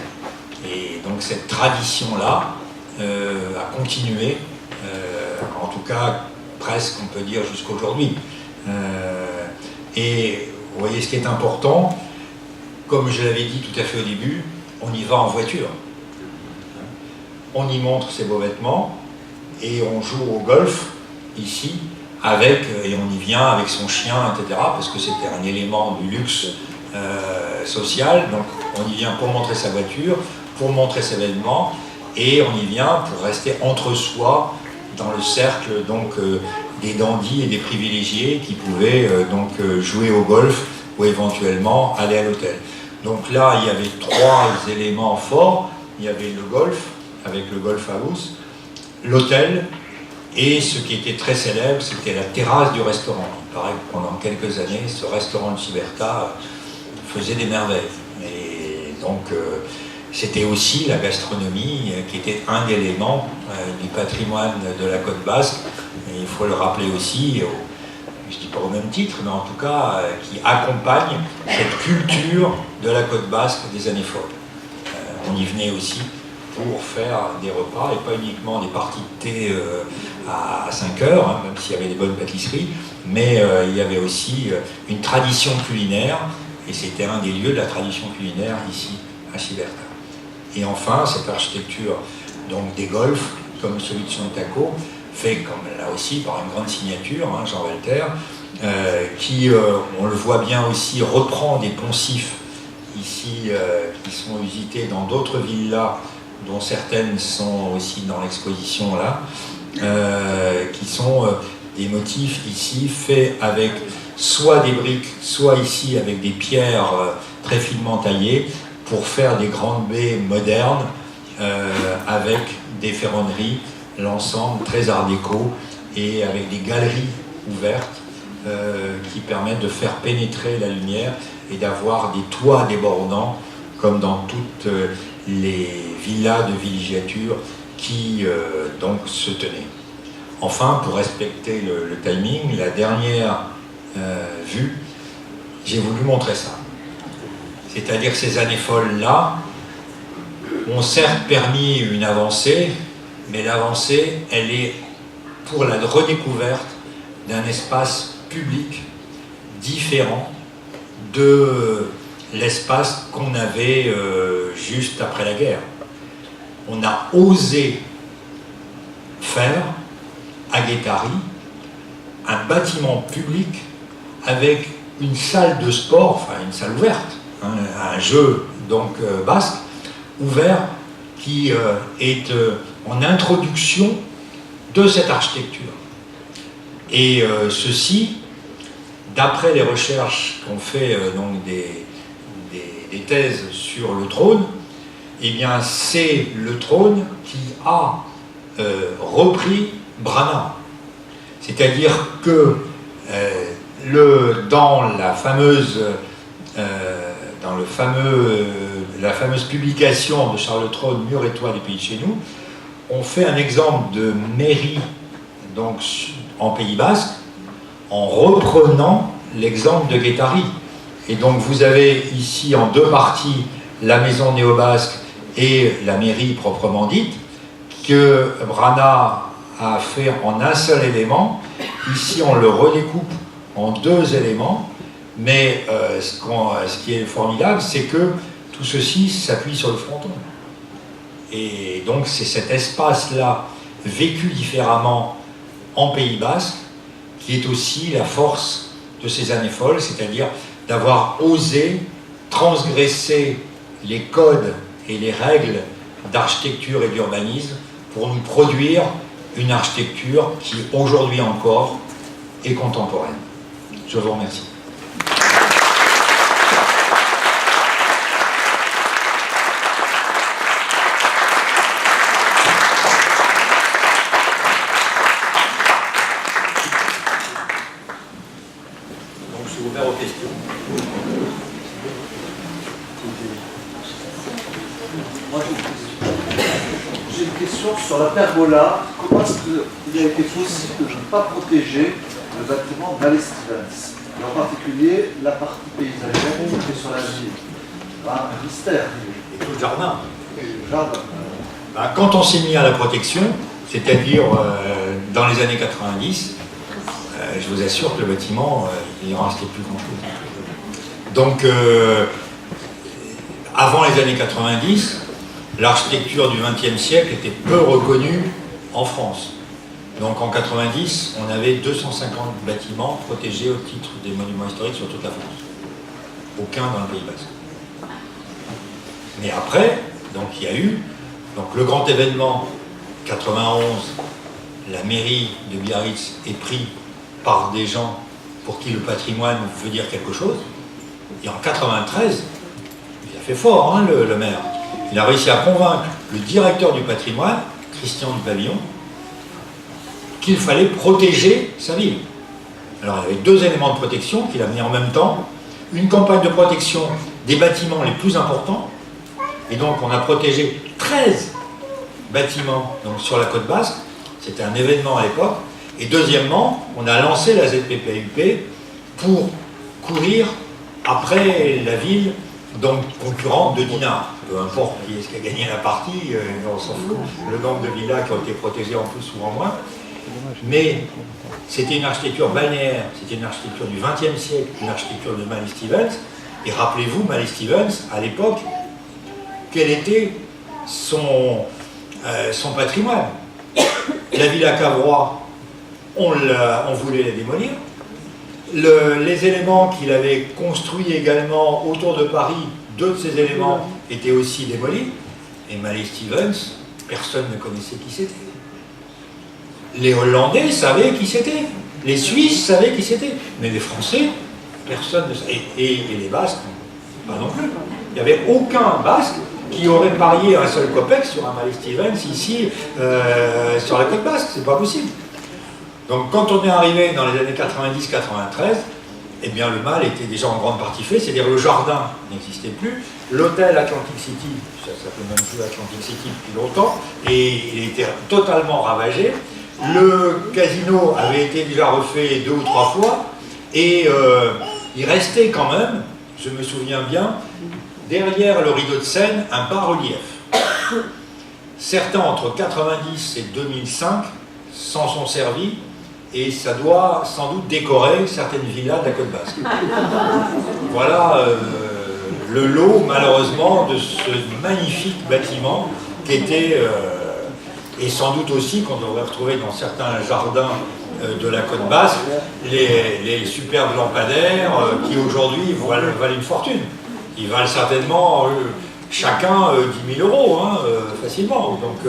Et donc cette tradition-là a continué, en tout cas presque on peut dire jusqu'aujourd'hui. Et vous voyez ce qui est important, comme je l'avais dit tout à fait au début, on y va en voiture. On y montre ses beaux vêtements et on joue au golf ici et on y vient avec son chien, etc. parce que c'était un élément du luxe social. Donc on y vient pour montrer sa voiture, pour montrer ses vêtements, et on y vient pour rester entre soi dans le cercle donc des dandys et des privilégiés qui pouvaient donc jouer au golf ou éventuellement aller à l'hôtel. Donc là, il y avait 3 éléments forts. Il y avait le golf, avec le golf house, l'hôtel, et ce qui était très célèbre, c'était la terrasse du restaurant. Il paraît que pendant quelques années, ce restaurant de Giberta faisait des merveilles. Et donc, c'était aussi la gastronomie qui était un élément du patrimoine de la Côte Basque. Et il faut le rappeler aussi, je ne dis pas au même titre, mais en tout cas, qui accompagne cette culture de la Côte Basque des années folles. On y venait aussi pour faire des repas, et pas uniquement des parties de thé à 5 heures, hein, même s'il y avait des bonnes pâtisseries, mais il y avait aussi une tradition culinaire, et c'était un des lieux de la tradition culinaire ici, à Giberta. Et enfin, cette architecture donc, des golfs, comme celui de Chantaco, fait comme là aussi par une grande signature, hein, Jean Walter, qui, on le voit bien aussi, reprend des poncifs ici, qui sont usités dans d'autres villas, dont certaines sont aussi dans l'exposition là, qui sont des motifs ici faits avec soit des briques, soit ici avec des pierres très finement taillées, pour faire des grandes baies modernes avec des ferronneries, l'ensemble très art déco, et avec des galeries ouvertes qui permettent de faire pénétrer la lumière et d'avoir des toits débordants comme dans toutes les villas de villégiature qui donc se tenaient. Enfin, pour respecter le timing, la dernière vue, j'ai voulu montrer ça. C'est-à-dire ces années folles-là ont certes permis une avancée, mais l'avancée, elle est pour la redécouverte d'un espace public différent de l'espace qu'on avait juste après la guerre. On a osé faire à Guétari un bâtiment public avec une salle de sport, enfin une salle ouverte, hein, un jeu donc basque, ouvert, qui est en introduction de cette architecture. Et ceci, d'après les recherches qu'ont fait donc des thèses sur le trône, eh bien c'est le trône qui a repris Branagh. C'est-à-dire que dans la fameuse publication de Charles Trône, Murs et Toits des pays de chez nous, on fait un exemple de mairie donc, en Pays Basque en reprenant l'exemple de Guétari. Et donc vous avez ici en deux parties la maison néo-basque et la mairie proprement dite, que Brana a fait en un seul élément. Ici on le redécoupe en deux éléments, mais ce qui est formidable, c'est que tout ceci s'appuie sur le fronton. Et donc c'est cet espace-là, vécu différemment en Pays Basque, qui est aussi la force de ces années folles, c'est-à-dire d'avoir osé transgresser les codes et les règles d'architecture et d'urbanisme pour nous produire une architecture qui, aujourd'hui encore, est contemporaine. Je vous remercie. Donc, je suis ouvert aux questions. Moi, j'ai une question sur la pergola. Comment est-ce qu'il a été possible de ne pas protéger le bâtiment d'Alle-Stevens, et en particulier la partie paysagère qui est sur la ville? Un mystère. Et tout le jardin. Et le jardin. Quand on s'est mis à la protection, c'est-à-dire dans les années 90, je vous assure que le bâtiment, il n'en restait plus grand-chose. Donc, avant les années 90, l'architecture du XXe siècle était peu reconnue en France. Donc en 90, on avait 250 bâtiments protégés au titre des monuments historiques sur toute la France. Aucun dans le Pays Basque. Mais après, donc il y a eu le grand événement 91, la mairie de Biarritz est prise par des gens pour qui le patrimoine veut dire quelque chose. Et en 93, il a fait fort, hein, le maire. Il a réussi à convaincre le directeur du patrimoine, Christian du Pavillon, qu'il fallait protéger sa ville. Alors il y avait deux éléments de protection qu'il a mis en même temps. Une campagne de protection des bâtiments les plus importants. Et donc on a protégé 13 bâtiments donc, sur la côte basque. C'était un événement à l'époque. Et deuxièmement, on a lancé la ZPPUP pour courir après la ville donc concurrente de Dinard. Peu importe qui est-ce qui a gagné la partie, on s'en fout. Le nombre de villas qui ont été protégées en plus ou en moins. Mais c'était une architecture balnéaire, c'était une architecture du XXe siècle, une architecture de Mallet-Stevens. Et rappelez-vous, Mallet-Stevens, à l'époque, quel était son patrimoine. La villa Cavrois, on voulait la démolir. Les éléments qu'il avait construits également autour de Paris, deux de ces éléments étaient aussi démolis. Et Mallet-Stevens, personne ne connaissait qui c'était. Les Hollandais savaient qui c'était. Les Suisses savaient qui c'était. Mais les Français, personne ne savait. Et les Basques, pas non plus. Il n'y avait aucun Basque qui aurait parié un seul copec sur un Mallet-Stevens ici, sur la côte basque. C'est pas possible. Donc quand on est arrivé dans les années 90-93, eh bien le mal était déjà en grande partie fait, c'est-à-dire le jardin n'existait plus, l'hôtel Atlantic City, ça s'appelait même plus Atlantic City depuis longtemps, et il était totalement ravagé. Le casino avait été déjà refait 2 ou 3 fois, et il restait quand même, je me souviens bien, derrière le rideau de Seine, un bas-relief. Certains entre 90 et 2005 s'en sont servis, et ça doit sans doute décorer certaines villas de la côte basque. Voilà le lot, malheureusement, de ce magnifique bâtiment qui était, et sans doute aussi qu'on devrait retrouver dans certains jardins de la côte basque, les superbes lampadaires qui aujourd'hui valent une fortune. Ils valent certainement chacun 10 000 euros, hein, facilement. Donc,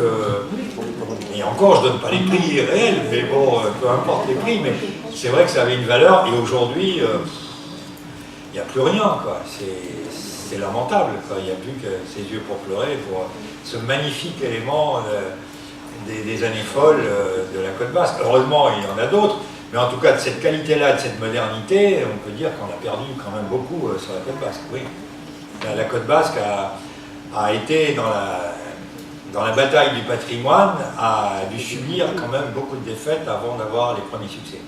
et encore, je ne donne pas les prix réels, mais bon, peu importe les prix, mais c'est vrai que ça avait une valeur, et aujourd'hui, il n'y a plus rien, quoi. C'est lamentable, quoi. Il n'y a plus que ses yeux pour pleurer, pour ce magnifique élément des années folles de la côte basque. Heureusement, il y en a d'autres, mais en tout cas, de cette qualité-là, de cette modernité, on peut dire qu'on a perdu quand même beaucoup sur la côte basque, oui. La côte basque a été dans la bataille du patrimoine, a dû subir quand même beaucoup de défaites avant d'avoir les premiers succès.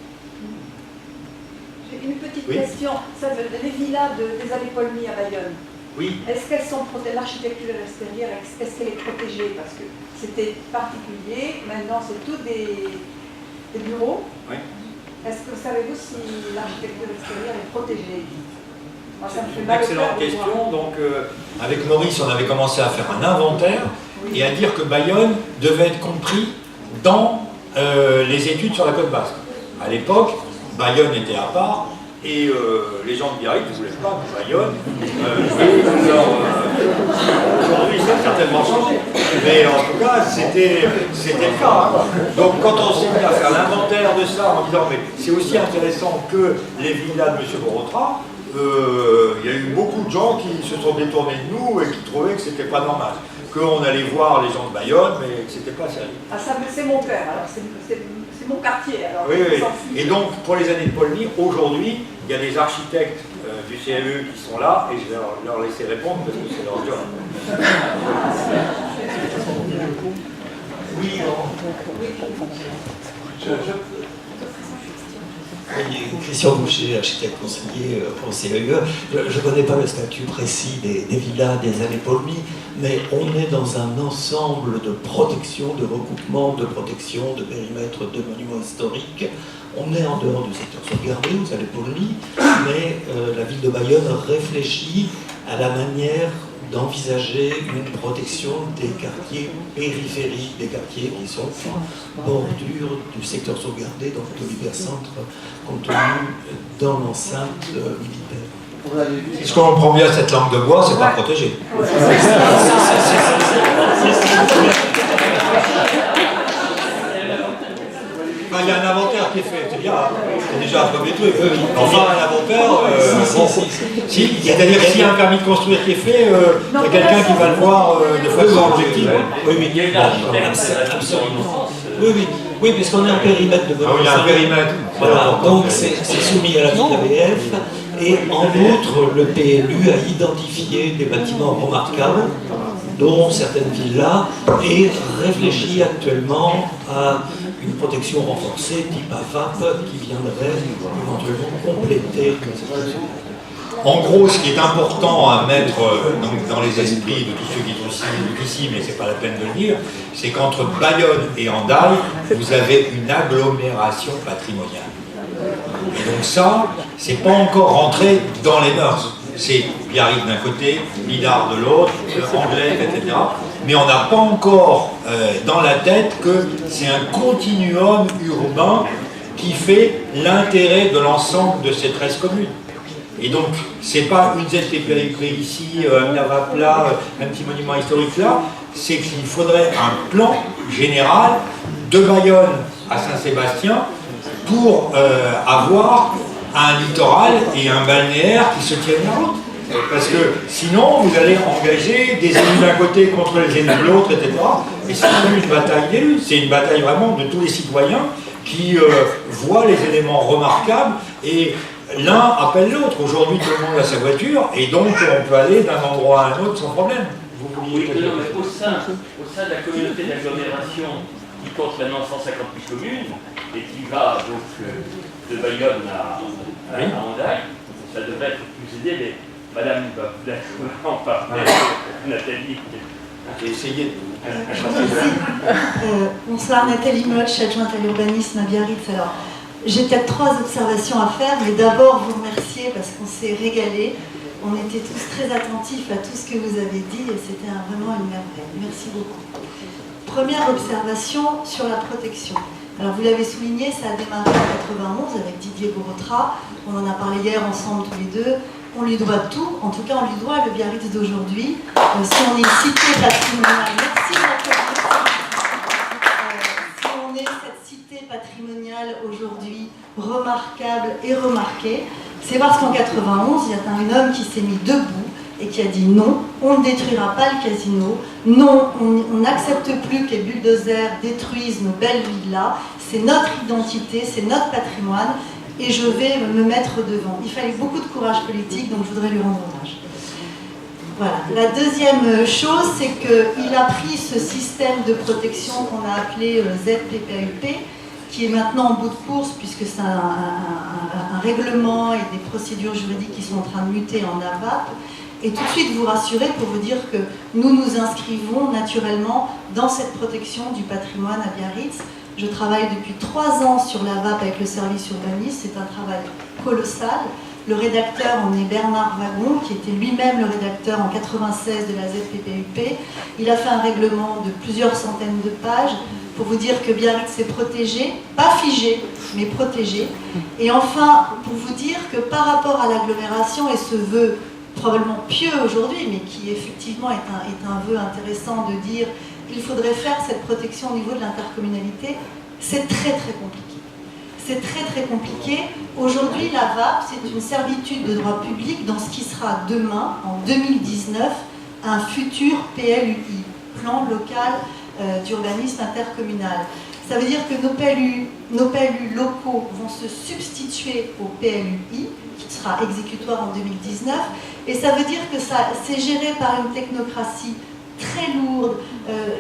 J'ai une petite Oui. question. Les villas des Allées Paulmy à Bayonne, Oui. est-ce qu'elles sont protégées, l'architecture extérieure, est-ce qu'elle est protégée? Parce que c'était particulier, maintenant c'est tous des bureaux. Oui. Est-ce que savez-vous si l'architecture extérieure est protégée? Moi, ça me fait Une mal au excellente cœur de question. voir. Donc, avec Maurice, on avait commencé à faire un inventaire et à dire que Bayonne devait être compris dans les études sur la côte basque. À l'époque, Bayonne était à part et les gens de Biarritz ne voulaient pas que Bayonne aujourd'hui, ça a certainement changé. Mais en tout cas, c'était le cas. Hein. Donc, quand on s'est mis à faire l'inventaire de ça en disant mais c'est aussi intéressant que les villas de M. Borotra, il y a eu beaucoup de gens qui se sont détournés de nous et qui trouvaient que c'était pas normal. Qu'on allait voir les gens de Bayonne, mais que c'était pas sérieux. Ah, ça, c'est mon cœur, alors c'est mon quartier. Alors, Oui, oui. s'en fiche. Et donc, pour les années de Paulmy, aujourd'hui, il y a des architectes du CME qui sont là, et je vais leur laisser répondre parce que c'est leur job. Oui, Christian Boucher, architecte conseiller au CEE. Je ne connais pas le statut précis des villas des Allées Paulmy, mais on est dans un ensemble de protection, de recoupement, de protection, de périmètre de monuments historiques. On est en dehors du secteur sauvegardé aux Allées Paulmy, mais la ville de Bayonne réfléchit à la manière d'envisager une protection des quartiers périphériques, des quartiers qui sont en bordure du secteur sauvegardé, donc de l'hypercentre contenu dans l'enceinte militaire. Si je comprends bien cette langue de bois, c'est pas protégé. Il y a un inventaire qui est fait, c'est bien, c'est déjà un premier truc. Enfin, un inventaire, bon, si, c'est-à-dire que s'il y a un permis de construire qui est fait, il y a quelqu'un qui va le voir de façon objective. Oui, oui, absolument. Oui, puisqu'on est en périmètre de Ah oui, il y a un périmètre. Voilà, donc c'est soumis à la VKBF. Et en outre, le PLU a identifié des bâtiments remarquables, dont certaines villas, et réfléchit actuellement à une protection renforcée type AFAP qui viendrait éventuellement compléter. En gros, ce qui est important à mettre donc, dans les esprits de tous ceux qui sont ici, mais c'est pas la peine de le dire, c'est qu'entre Bayonne et Hendaye, vous avez une agglomération patrimoniale. Et donc ça, c'est pas encore rentré dans les mœurs. C'est Biarritz d'un côté, Lidard de l'autre, Anglais, etc. Mais on n'a pas encore dans la tête que c'est un continuum urbain qui fait l'intérêt de l'ensemble de ces 13 communes. Et donc, c'est pas une ZTP ici, un Navap là, un petit monument historique là, c'est qu'il faudrait un plan général de Bayonne à Saint-Sébastien pour avoir un littoral et un balnéaire qui se tiennent la route. Parce que sinon, vous allez engager des élus d'un côté contre les élus de l'autre, etc. Et c'est plus une bataille d'élus, c'est une bataille vraiment de tous les citoyens qui voient les éléments remarquables et l'un appelle l'autre. Aujourd'hui, tout le monde a sa voiture et donc on peut aller d'un endroit à un autre sans problème. Oui, non, mais au sein de la communauté d'agglomération qui compte maintenant 158 communes et qui va donc de Bayonne à Hendaye, ça devrait être plus aidé, mais Madame va peut-être en parler, Nathalie. J'ai essayé de... Bonsoir, Nathalie Moch, adjointe à l'urbanisme à Biarritz. Alors, j'ai peut-être 3 observations à faire, mais d'abord vous remercier parce qu'on s'est régalé. On était tous très attentifs à tout ce que vous avez dit et c'était vraiment une merveille. Merci beaucoup. Première observation sur la protection. Alors vous l'avez souligné, ça a démarré en 91 avec Didier Borotra. On en a parlé hier ensemble tous les deux. On lui doit tout, en tout cas on lui doit le Biarritz d'aujourd'hui. Si on est une cité patrimoniale, merci de la si on est cette cité patrimoniale aujourd'hui remarquable et remarquée, c'est parce qu'en 91, il y a un homme qui s'est mis debout et qui a dit non, on ne détruira pas le casino, non, on n'accepte plus que les bulldozers détruisent nos belles villas, c'est notre identité, c'est notre patrimoine, et je vais me mettre devant. Il fallait beaucoup de courage politique, donc je voudrais lui rendre hommage. Voilà. La deuxième chose, c'est qu'il a pris ce système de protection qu'on a appelé ZPPAUP, qui est maintenant en bout de course, puisque c'est un règlement et des procédures juridiques qui sont en train de muter en AVAP, et tout de suite vous rassurer pour vous dire que nous nous inscrivons naturellement dans cette protection du patrimoine à Biarritz. Je travaille depuis 3 ans sur l'AVAP avec le service urbaniste, c'est un travail colossal. Le rédacteur en est Bernard Wagon, qui était lui-même le rédacteur en 96 de la ZPPUP. Il a fait un règlement de plusieurs centaines de pages pour vous dire que Biarritz est protégé, pas figé, mais protégé. Et enfin, pour vous dire que par rapport à l'agglomération et ce vœu probablement pieux aujourd'hui, mais qui effectivement est un vœu intéressant de dire qu'il faudrait faire cette protection au niveau de l'intercommunalité, c'est très très compliqué. C'est très très compliqué. Aujourd'hui, la VAP, c'est une servitude de droit public dans ce qui sera demain, en 2019, un futur PLUI, plan local d'urbanisme intercommunal. Ça veut dire que nos PLU locaux vont se substituer au PLUI, qui sera exécutoire en 2019, et ça veut dire que c'est géré par une technocratie très lourde.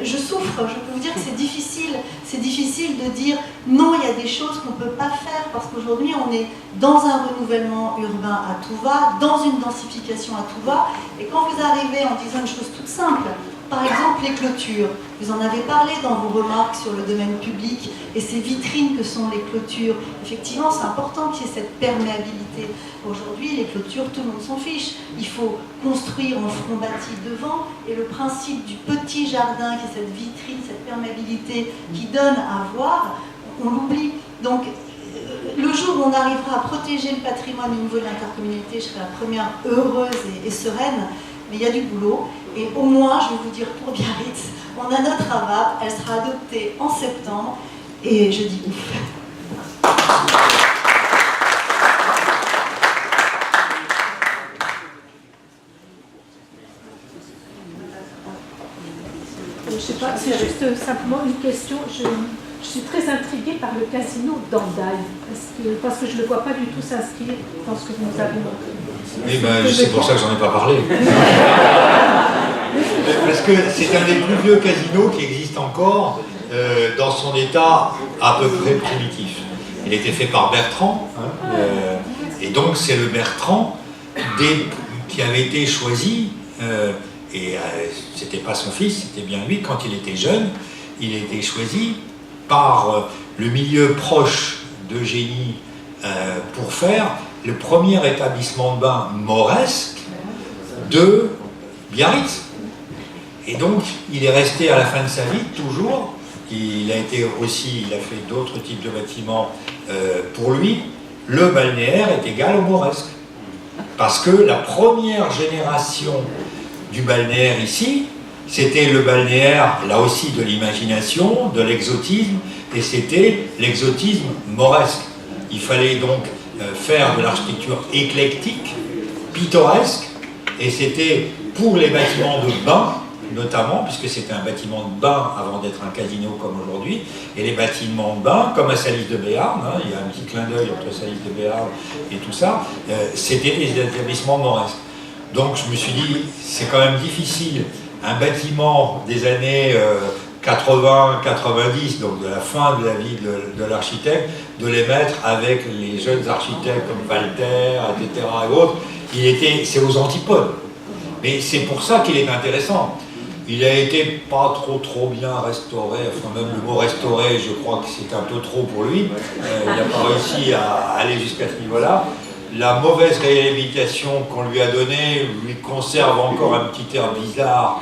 Je souffre, je peux vous dire que c'est difficile de dire non, il y a des choses qu'on ne peut pas faire parce qu'aujourd'hui on est dans un renouvellement urbain à tout va, dans une densification à tout va, et quand vous arrivez en disant une chose toute simple, par exemple les clôtures, vous en avez parlé dans vos remarques sur le domaine public et ces vitrines que sont les clôtures, effectivement c'est important qu'il y ait cette perméabilité. Aujourd'hui les clôtures, tout le monde s'en fiche, il faut construire en front bâti devant, et le principe du petit jardin qui est cette vitrine, cette perméabilité qui donne à voir, on l'oublie. Donc le jour où on arrivera à protéger le patrimoine au niveau de l'intercommunalité, je serai la première heureuse et sereine, mais il y a du boulot. Et au moins, je vais vous dire, pour Biarritz, on a notre AVAP, elle sera adoptée en septembre, et je dis ouf. Je ne sais pas, c'est juste simplement une question. Je suis très intriguée par le casino d'Andaï, parce que je ne le vois pas du tout s'inscrire dans ce que vous nous avez montré. Oui, ben, c'est pour ça que j'en ai pas parlé. Parce que c'est un des plus vieux casinos qui existe encore dans son état à peu près primitif. Il a été fait par Bertrand, et donc c'est le Bertrand qui avait été choisi, et c'était pas son fils, c'était bien lui, quand il était jeune, il a été choisi par le milieu proche d'Eugénie pour faire le premier établissement de bain mauresque de Biarritz. Et donc, il est resté à la fin de sa vie, toujours. Il a fait d'autres types de bâtiments. Pour lui, le balnéaire est égal au mauresque. Parce que la première génération du balnéaire ici, c'était le balnéaire, là aussi, de l'imagination, de l'exotisme, et c'était l'exotisme mauresque. Il fallait donc faire de l'architecture éclectique, pittoresque, et c'était pour les bâtiments de bain, notamment, puisque c'était un bâtiment de bain avant d'être un casino comme aujourd'hui, et les bâtiments de bain, comme à Salis de Béarn, il y a un petit clin d'œil entre Salis de Béarn et tout ça, c'était des établissements mauresques. Donc je me suis dit, c'est quand même difficile, un bâtiment des années 80-90, donc de la fin de la vie de l'architecte, de les mettre avec les jeunes architectes comme Walter, etc. et autres. C'est aux antipodes. Mais c'est pour ça qu'il est intéressant. Il a été pas trop bien restauré, enfin même le mot restauré, je crois que c'est un peu trop pour lui. Il n'a pas réussi à aller jusqu'à ce niveau-là. La mauvaise réhabilitation qu'on lui a donnée lui conserve encore un petit air bizarre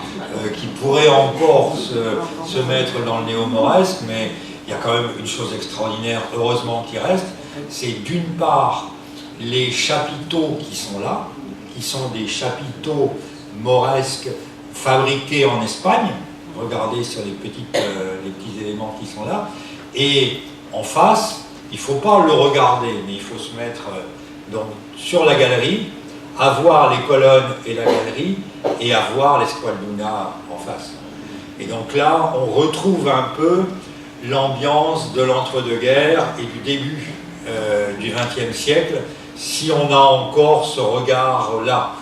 qui pourrait encore se mettre dans le néo-mauresque, mais il y a quand même une chose extraordinaire, heureusement, qui reste, c'est d'une part les chapiteaux qui sont là, qui sont des chapiteaux mauresques fabriqués en Espagne. Regardez sur les petits éléments qui sont là. Et en face, il ne faut pas le regarder, mais il faut se mettre donc, sur la galerie, à voir les colonnes et la galerie, et à voir l'Esquaduna en face. Et donc là, on retrouve un peu l'ambiance de l'entre-deux-guerres et du début du XXe siècle, si on a encore ce regard-là.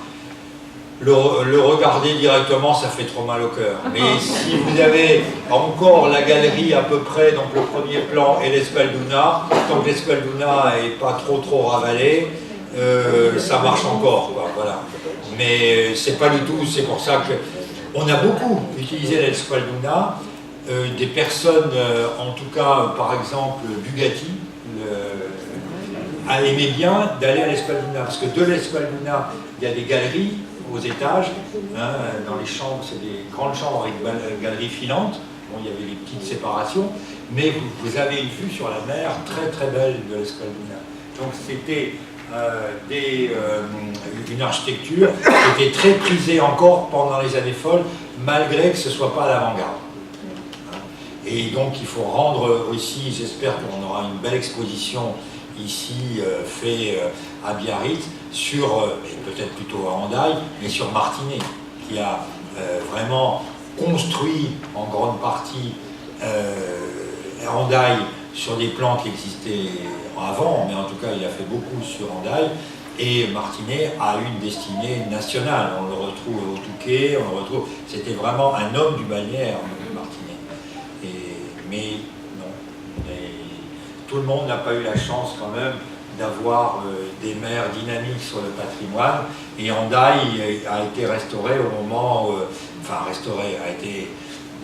le regarder directement, ça fait trop mal au cœur. Mais si vous avez encore la galerie à peu près, donc le premier plan et l'Espalduna, tant que l'Espalduna n'est pas trop ravalée, ça marche encore, quoi, voilà. Mais c'est pas du tout, c'est pour ça qu'on a beaucoup utilisé l'Espalduna. Des personnes, en tout cas, par exemple, Bugatti, aimaient bien d'aller à l'Espalduna, parce que de l'Espalduna, il y a des galeries aux étages, hein, dans les chambres, c'est des grandes chambres avec galeries filantes. Bon, il y avait des petites séparations, mais vous avez une vue sur la mer très belle de l'Espalduna. Donc c'était une architecture qui était très prisée encore pendant les années folles, malgré que ce ne soit pas à l'avant-garde. Et donc il faut rendre aussi, j'espère qu'on aura une belle exposition ici à Biarritz, peut-être plutôt à Hendaye, mais sur Martinet, qui a vraiment construit en grande partie Hendaye sur des plans qui existaient avant, mais en tout cas il a fait beaucoup sur Hendaye, et Martinet a une destinée nationale. On le retrouve au Touquet, on le retrouve. C'était vraiment un homme du balnéaire, Martinet. Mais non, tout le monde n'a pas eu la chance quand même d'avoir des mers dynamiques sur le patrimoine, et Hendaye a été restauré au moment, a été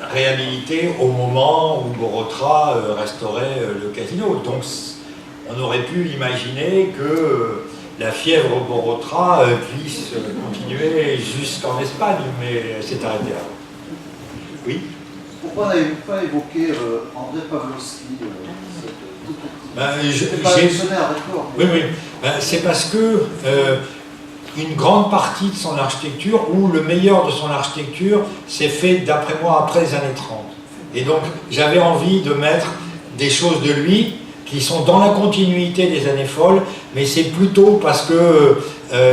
réhabilité au moment où Borotra restaurait le casino. Donc on aurait pu imaginer que la fièvre Borotra puisse continuer jusqu'en Espagne, mais c'est arrêté là. Oui. Pourquoi n'avez-vous pas évoqué André Pavlovski Oui. C'est parce que une grande partie de son architecture, ou le meilleur de son architecture, s'est fait, d'après moi, après les années 30. Et donc, j'avais envie de mettre des choses de lui qui sont dans la continuité des années folles, mais c'est plutôt parce que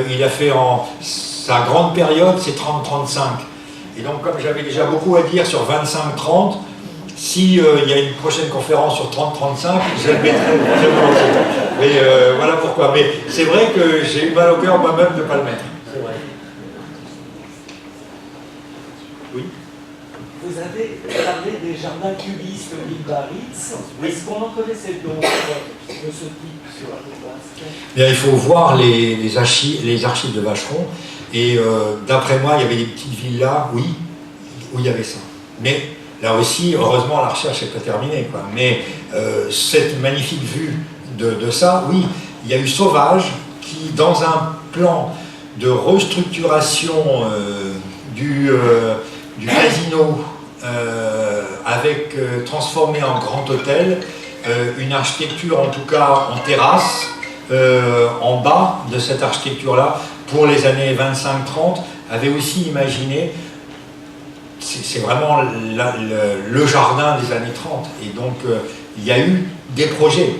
il a fait sa grande période, c'est 30-35. Et donc, comme j'avais déjà beaucoup à dire sur 25-30, si il y a une prochaine conférence sur 30-35, je la mettrai très volontiers. Mais voilà pourquoi. Mais c'est vrai que j'ai eu mal au cœur moi-même de ne pas le mettre. C'est vrai. Oui. Vous avez parlé des jardins cubistes de l'île Biarritz. Est-ce qu'on en connaissait d'autres de ce type sur la côte basque? Il faut voir les archives de Vacheron. Et d'après moi, il y avait des petites villas, oui, où il y avait ça. Mais là aussi, heureusement, la recherche n'est pas terminée, quoi. Mais cette magnifique vue de ça, oui, il y a eu Sauvage qui, dans un plan de restructuration du casino, avec transformé en grand hôtel, une architecture en tout cas en terrasse, en bas de cette architecture-là, pour les années 25-30, avait aussi imaginé, c'est vraiment le jardin des années 30, et donc il y a eu des projets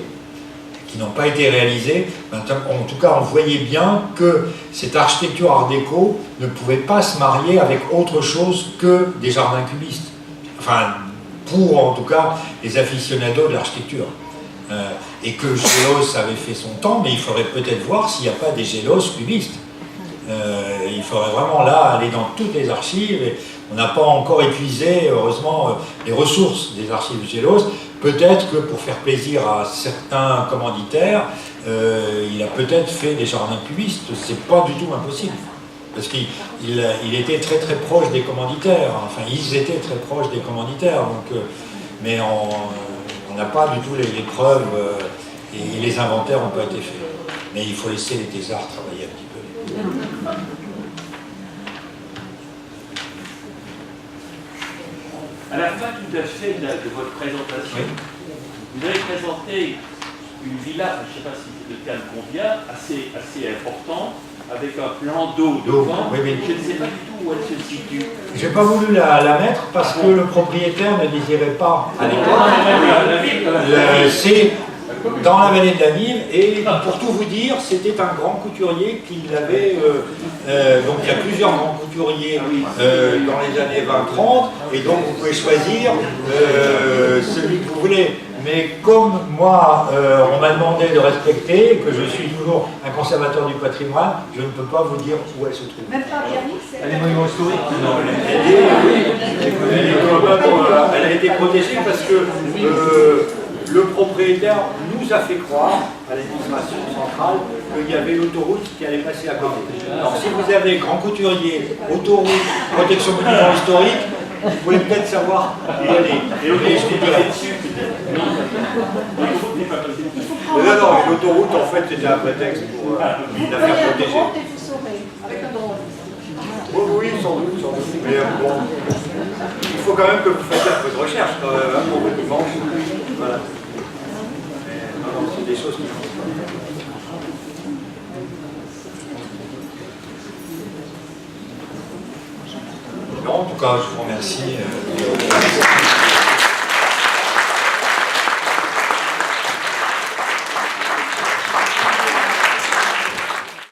qui n'ont pas été réalisés. En tout cas, on voyait bien que cette architecture art déco ne pouvait pas se marier avec autre chose que des jardins cubistes. Enfin, pour en tout cas les aficionados de l'architecture. Et que Gélos avait fait son temps, mais il faudrait peut-être voir s'il n'y a pas des Gélos cubistes. Il faudrait vraiment là aller dans toutes les archives, et on n'a pas encore épuisé, heureusement, les ressources des archives Gélos. Peut-être que pour faire plaisir à certains commanditaires, il a peut-être fait des jardins cubistes, c'est pas du tout impossible. Parce qu'il était très proche des commanditaires, enfin ils étaient très proches des commanditaires, donc, mais on n'a pas du tout les preuves, et les inventaires n'ont pas été faits. Mais il faut laisser les thésards travailler un petit peu. À la fin tout à fait de votre présentation, oui, vous avez présenté une villa, je ne sais pas si le terme convient, assez important, avec un plan d'eau devant. Oui, oui. Je ne sais pas du tout où elle se situe. Je n'ai pas voulu la mettre parce que le propriétaire ne désirait pas à l'époque. C'est dans la vallée de la Vive, et pour tout vous dire, c'était un grand couturier qui l'avait. Donc il y a plusieurs grands couturiers dans les années 20-30, et donc vous pouvez choisir celui que vous voulez. mais comme moi, on m'a demandé de respecter, que je suis toujours un conservateur du patrimoine, je ne peux pas vous dire où elle se trouve. Même pas Biarritz, c'est... Elle est monument historique? Non. Elle a été protégée parce que le propriétaire nous a fait croire à l'administration centrale qu'il y avait l'autoroute qui allait passer à côté. Alors si vous avez grand couturier, autoroute, protection monument historique, vous pouvez peut-être savoir où aller. Et je vous dirai. Non, mais l'autoroute en fait c'était un prétexte pour la faire protéger. Et vous saurez, avec un drone. Oui, sans doute. Mais bon, il faut quand même que vous fassiez un peu de recherche quand même, hein, pour votre dimanche. Voilà. Mais non, c'est des choses qui font. Non, en tout cas, je vous remercie.